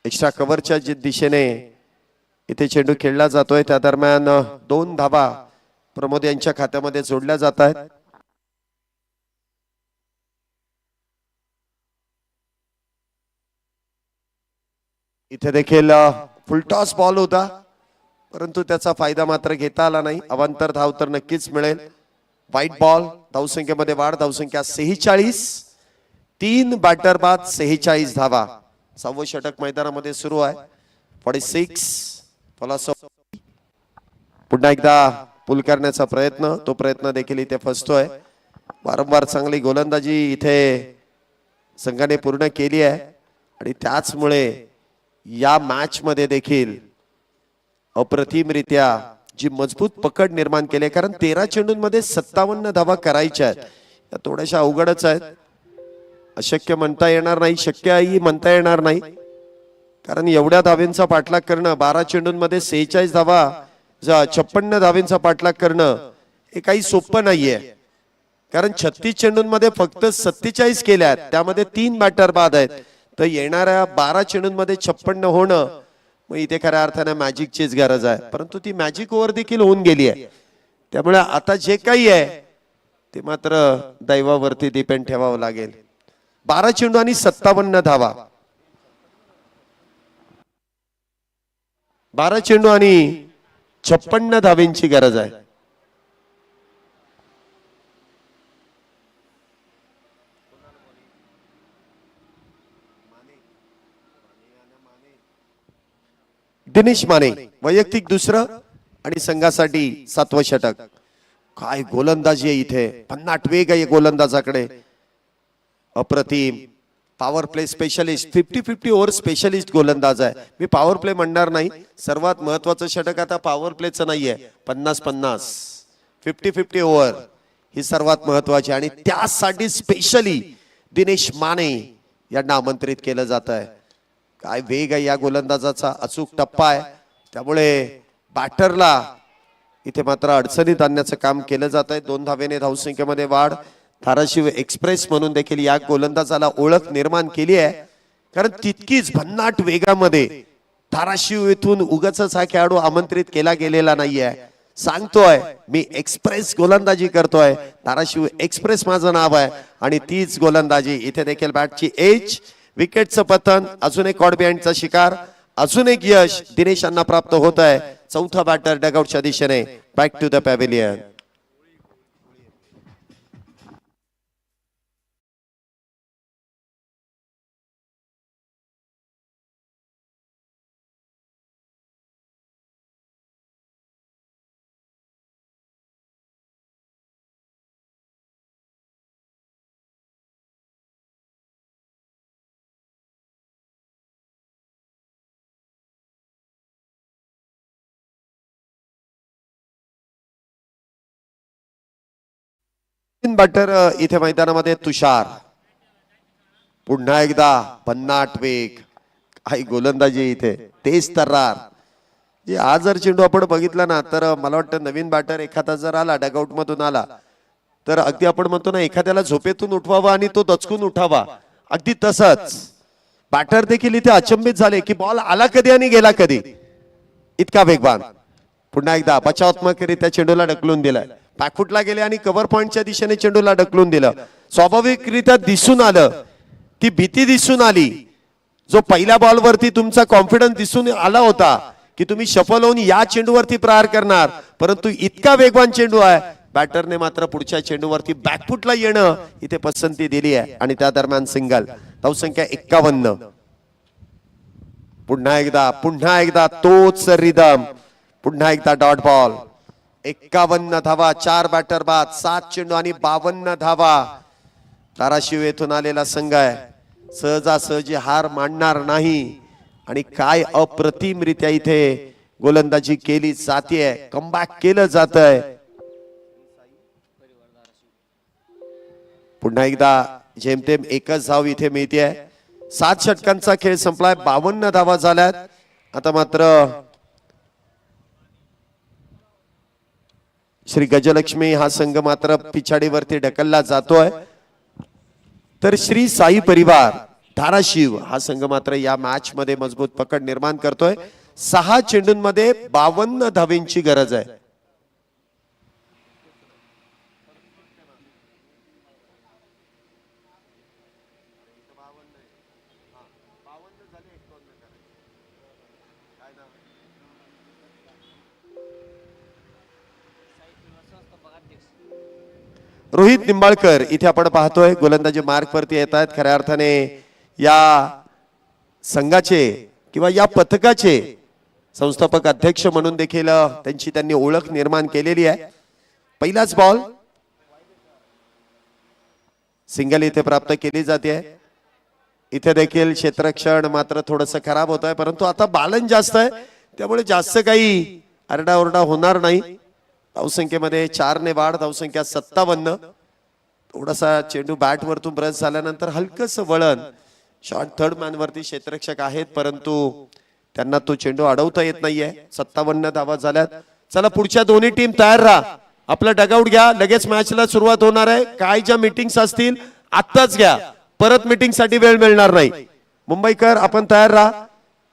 एक्स्ट्रा कव्हरच्या दिशेने इथे चेंडू खेळला जातोय. त्या दरम्यान 2 धावा प्रमोद यांच्या खात्यामध्ये जोडल्या जात आहेत. इथे देखील फुलटॉस बॉल होता, परंतु त्याचा फायदा मात्र घेता आला नाही. अवांतर धाव तर नक्कीच मिळेल. White ball. धावसंख्येमध्ये वाढ. धावसंख्या 46. 3 बॅटर बाद 46 धावा. 6वं षटक मैदानामध्ये सुरू आहे. 46 फॉलोस ऑफ. पुन्हा एकदा पुल करण्याचा प्रयत्न. तो प्रयत्न देखील इथे फसतोय. वारंवार चांगली गोलंदाजी इथे संघाने पूर्ण केली आहे आणि त्याचमुळे या मॅच मध्ये देखील अप्रतिमरित्या जी मजबूत पकड निर्माण केली, कारण 13 चेंडूंमध्ये 57 धावा करायच्या आहेत. या थोड्याशा अवघडच आहेत. अशक्य म्हणता येणार नाही, शक्यही म्हणता येणार नाही, कारण एवढ्या धावेंचा पाठलाग करणं, 12 चेंडूंमध्ये 46 धावा, 56 धावेंचा पाठलाग करणं हे काही सोपं नाहीये. कारण 36 चेंडूंमध्ये फक्त 47 केल्या, त्यामध्ये 3 बॅटर बाद आहेत. तर येणाऱ्या 12 चेंडूंमध्ये 56 होणं, मग इथे खऱ्या अर्थाने मॅजिकचीच गरज आहे. परंतु ती मॅजिक ओव्हर देखील होऊन गेली आहे. त्यामुळे आता जे काही आहे ते मात्र दैवावरती डिपेंड ठेवावं लागेल. 12 चेंडू आणि 57 धावा. 12 चेंडू आणि 56 धावेंची गरज आहे. दिनेश माने वैयक्तिक दुसरं आणि संघासाठी 7वं षटक. काय गोलंदाजी आहे इथे. भन्नाट वेग आहे गोलंदाजाकडे. अप्रतिम. Power play specialist, 50-50 over specialist गोलंदाज आहे. मी पॉवर प्ले म्हणणार नाही. सर्वात महत्वाचं षटक आता पॉवर प्लेचं नाहीये. 50-50 50-50 ओव्हर ही सर्वात महत्वाची, आणि त्यासाठी स्पेशली दिनेश माने यांना आमंत्रित केलं जात आहे. काय वेग आहे या गोलंदाजाचा. अचूक टप्पा आहे. त्यामुळे बॅटरला इथे मात्र अडचणीत आणण्याचं काम केलं जात आहे. 2 धावेने धावसंख्येमध्ये वाढ. धाराशिव एक्सप्रेस म्हणून देखील या गोलंदाजाला ओळख निर्माण केली आहे, कारण तितकीच भन्नाट वेगामध्ये धाराशिव येथून उगाचच हा खेळाडू आमंत्रित केला गेलेला नाहीये. सांगतोय मी एक्सप्रेस गोलंदाजी करतोय. धाराशिव एक्सप्रेस माझं नाव आहे आणि तीच गोलंदाजी. इथे देखील बॅटची एज. विकेटचं पतन. अजून एक कॉड बिहाइंडचा शिकार. अजून एक यश दिनेशांना प्राप्त होत आहे. 4था बॅटर डगआउटच्या दिशेने back to the pavilion. Batter इथे मैदानामध्ये तुषार. पुन्हा एकदा भन्नाट वेग, काही गोलंदाजी इथे तेज तर्रार. जे आज जर चेंडू आपण बघितला ना तर मला वाटतं नवीन बॅटर एखादा जर आला डगआउट मधून आला तर अगदी आपण म्हणतो ना एखाद्याला झोपेतून उठवावा आणि तो दचकून उठावा, अगदी तसंच बॅटर देखील इथे अचंबित झाले की बॉल आला कधी आणि गेला कधी, इतका वेगवान. पुन्हा एकदा बचावात्मकरित्या चेंडूला ढकलून दिलाय, बॅकफुटला गेले आणि कव्हर पॉइंटच्या दिशेने चेंडूला ढकलून दिलं. स्वाभाविकरित्या दिसून आलं, ती भीती दिसून आली. जो पहिल्या बॉलवरती तुमचा कॉन्फिडन्स दिसून आला होता की तुम्ही सफल होऊन या चेंडूवरती प्रहार करणार, परंतु इतका वेगवान चेंडू आहे बॅटरने मात्र पुढच्या चेंडूवरती बॅकफुटला येणं इथे पसंती दिली आहे आणि त्या दरम्यान सिंगल. धावसंख्या 51. पुन्हा एकदा तोच रिदम, पुन्हा एकदा डॉट बॉल. 51 धावा, 4 बॅटर बाद, 7 चेंडू आणि 52 धावा. धाराशिव येथून आलेला संघ आहे, सहजासहजी हार मानणार नाही आणि काय अप्रतिमरित्या इथे गोलंदाजी केली जाते, कमबॅक केलं जात आहे. पुन्हा एकदा जेमतेम एकच धाव इथे मिळते. 7 षटकांचा खेळ संपलाय, 52 धावा झाल्यात. आता मात्र श्री गजलक्ष्मी हा संघ मात्र पिछाडीवरती ढकलला जातोय, तर श्री साई परिवार धाराशिव हा संघ मात्र या मॅच मध्ये मजबूत पकड निर्माण करतोय. 6 चेंडूंमध्ये 52 धावेंची गरज आहे. रोहित निंबाळकर इथे आपण पाहतोय गोलंदाजी मार्क वरती येत आहेत. खऱ्या अर्थाने या संघाचे किंवा या पथकाचे संस्थापक अध्यक्ष म्हणून देखील त्यांनी ओळख निर्माण केलेली आहे. पहिलाच बॉल सिंगल इथे प्राप्त केली जाते. इथे देखील क्षेत्ररक्षण मात्र थोडंसं खराब होत आहे, परंतु आता बालन जास्त आहे त्यामुळे जास्त काही आरडाओरडा होणार नाही. धावसंख्येमध्ये 4 ने वाढ, धावसंख्या 57. थोडासा चेंडू बॅट वरतून ब्रश झाल्यानंतर हलकस वळण, शॉर्ट थर्ड मॅन वरती क्षेत्ररक्षक आहेत परंतु त्यांना तो चेंडू अडवता येत नाहीये. 57 धावा झाल्यात. चला पुढच्या दोन्ही टीम तयार राहा, आपलं डगआउट घ्या, लगेच मॅचला सुरुवात होणार आहे. काय ज्या मीटिंग्स असतील आत्ताच घ्या, परत मीटिंग साठी वेळ मिळणार नाही. मुंबईकर आपण तयार राहा.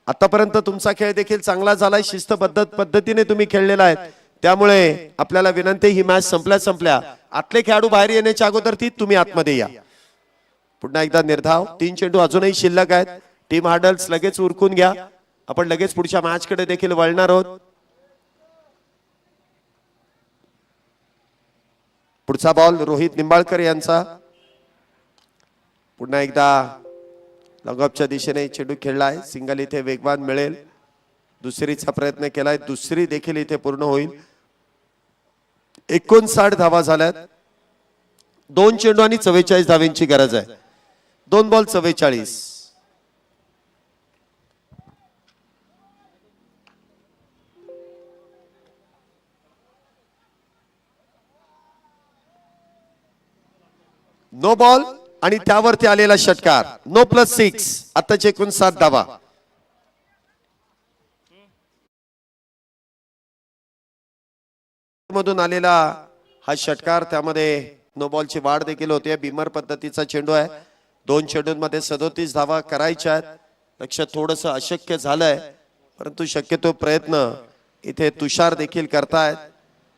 आतापर्यंत तुमचा खेळ देखील चांगला झालाय, शिस्तबद्ध पद्धतीने तुम्ही खेळलेला आहे, त्यामुळे आपल्याला विनंती ही मॅच संपल्या आतले खेळाडू बाहेर येण्याच्या अगोदर तुम्ही आतमध्ये या. पुन्हा एकदा निर्धाव, 3 चेंडू अजूनही शिल्लक आहेत. टीम हार्डल्स लगेच उरकून घ्या, आपण लगेच पुढच्या मॅच कडे देखील वळणार आहोत. पुढचा बॉल रोहित निंबाळकर यांचा. पुन्हा एकदा लगॉपच्या दिशेने चेंडू खेळलाय, सिंगल इथे वेगवान मिळेल. दुसरीचा प्रयत्न केलाय, दुसरी देखील इथे पूर्ण होईल. 59 धावा झाल्यात. 2 चेंडू आणि 44 धावेंची गरज आहे. 2 बॉल 44. नो बॉल आणि त्यावरती आलेला षटकार. नो +6. आताचे एकूण 7 धावा. मधून आलेला हा षटकार, त्यामध्ये नो बॉलची वाढ देखील होते. बिमर पद्धतीचा चेंडू आहे. 2 चेंडूंमध्ये 37 धावा करायच्या आहेत. लक्ष थोडंसं अशक्य झालंय, परंतु शक्यतो प्रयत्न इथे तुषार देखील करतायत.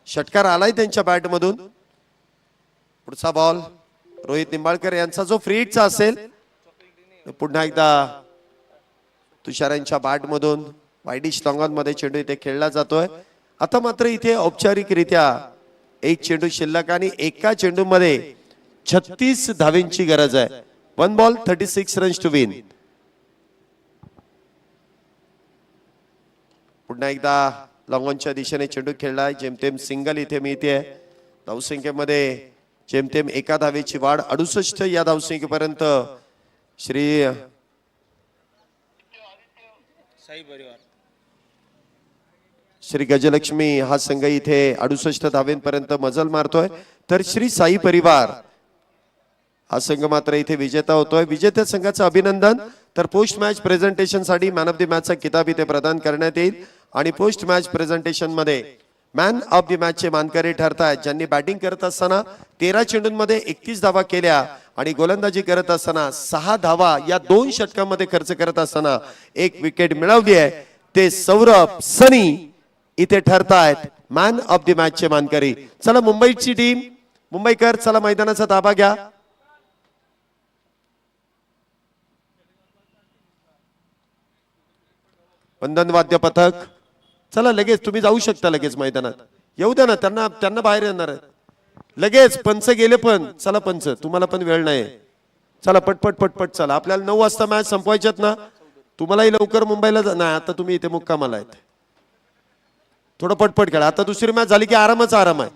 षटकार आलाय त्यांच्या बॅट मधून. पुढचा बॉल रोहित निंबाळकर यांचा जो फ्री हिटचा असेल. पुन्हा एकदा तुषार यांच्या बॅट मधून वाईडिश लॉंगॉन मध्ये चेंडू इथे खेळला जातोय. आता मात्र इथे औपचारिकरित्या 1 चेंडू शिल्लक आणि एका चेंडू मध्ये 36 धावेंची गरज आहे. 1 बॉल 36 रन्स टू विन. पुन्हा एकदा लॉंगॉनच्या दिशेने चेंडू खेळलाय, जेमतेम सिंगल इथे मिळते. धावसंख्येमध्ये जेमतेम एका धावेची वाढ. 68 या धावसंख्येपर्यंत श्री श्री गजलक्ष्मी हा संघ इथे 68 धावेंपर्यंत मजल मारतोय, तर श्री साई परिवार हा संघ मात्र इथे विजेता होतोय. विजेत्या संघाचं अभिनंदन. तर पोस्ट मॅच प्रेझेंटेशन साठी मॅन ऑफ द मॅचचा किताब इथे प्रदान करण्यात येईल आणि पोस्ट मॅच प्रेझेंटेशन मध्ये मॅन ऑफ द मॅच चे मानकरी ठरतायत ज्यांनी बॅटिंग करत असताना 13 चेंडूंमध्ये 31 धावा केल्या आणि गोलंदाजी करत असताना 6 धावा या 2 षटकांमध्ये खर्च करत असताना 1 विकेट मिळवली आहे. ते सौरभ सनी इथे ठरतायत मॅन ऑफ द मॅच चे मानकरी. चला मुंबईची टीम, मुंबईकर चला मैदानाचा ताबा घ्या. वंदन वाद्य पथक चला लगेच तुम्ही जाऊ शकता, लगेच मैदानात येऊ द्या ना त्यांना, त्यांना बाहेर येणार आहे लगेच. पंच गेले पण चला पंच, तुम्हाला पण वेळ नाही. चला पटपट पटपट चला, आपल्याला 9 वाजता मॅच संपवायच्यात ना. तुम्हालाही लवकर मुंबईला नाही, आता तुम्ही इथे मुक्कामाला आहेत. थोडं पटपट खेळा. आता दुसरी मॅच झाली की आरामच आराम आहे.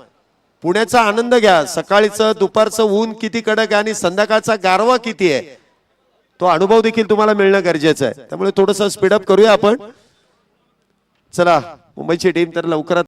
पुण्याचा आनंद घ्या. सकाळीचं दुपारचं ऊन किती कडक आहे आणि संध्याकाळचा गारवा किती आहे तो अनुभव देखील तुम्हाला मिळणं गरजेचं आहे. त्यामुळे थोडंसं स्पीडअप करूया आपण. चला मुंबईची टीम तर लवकरात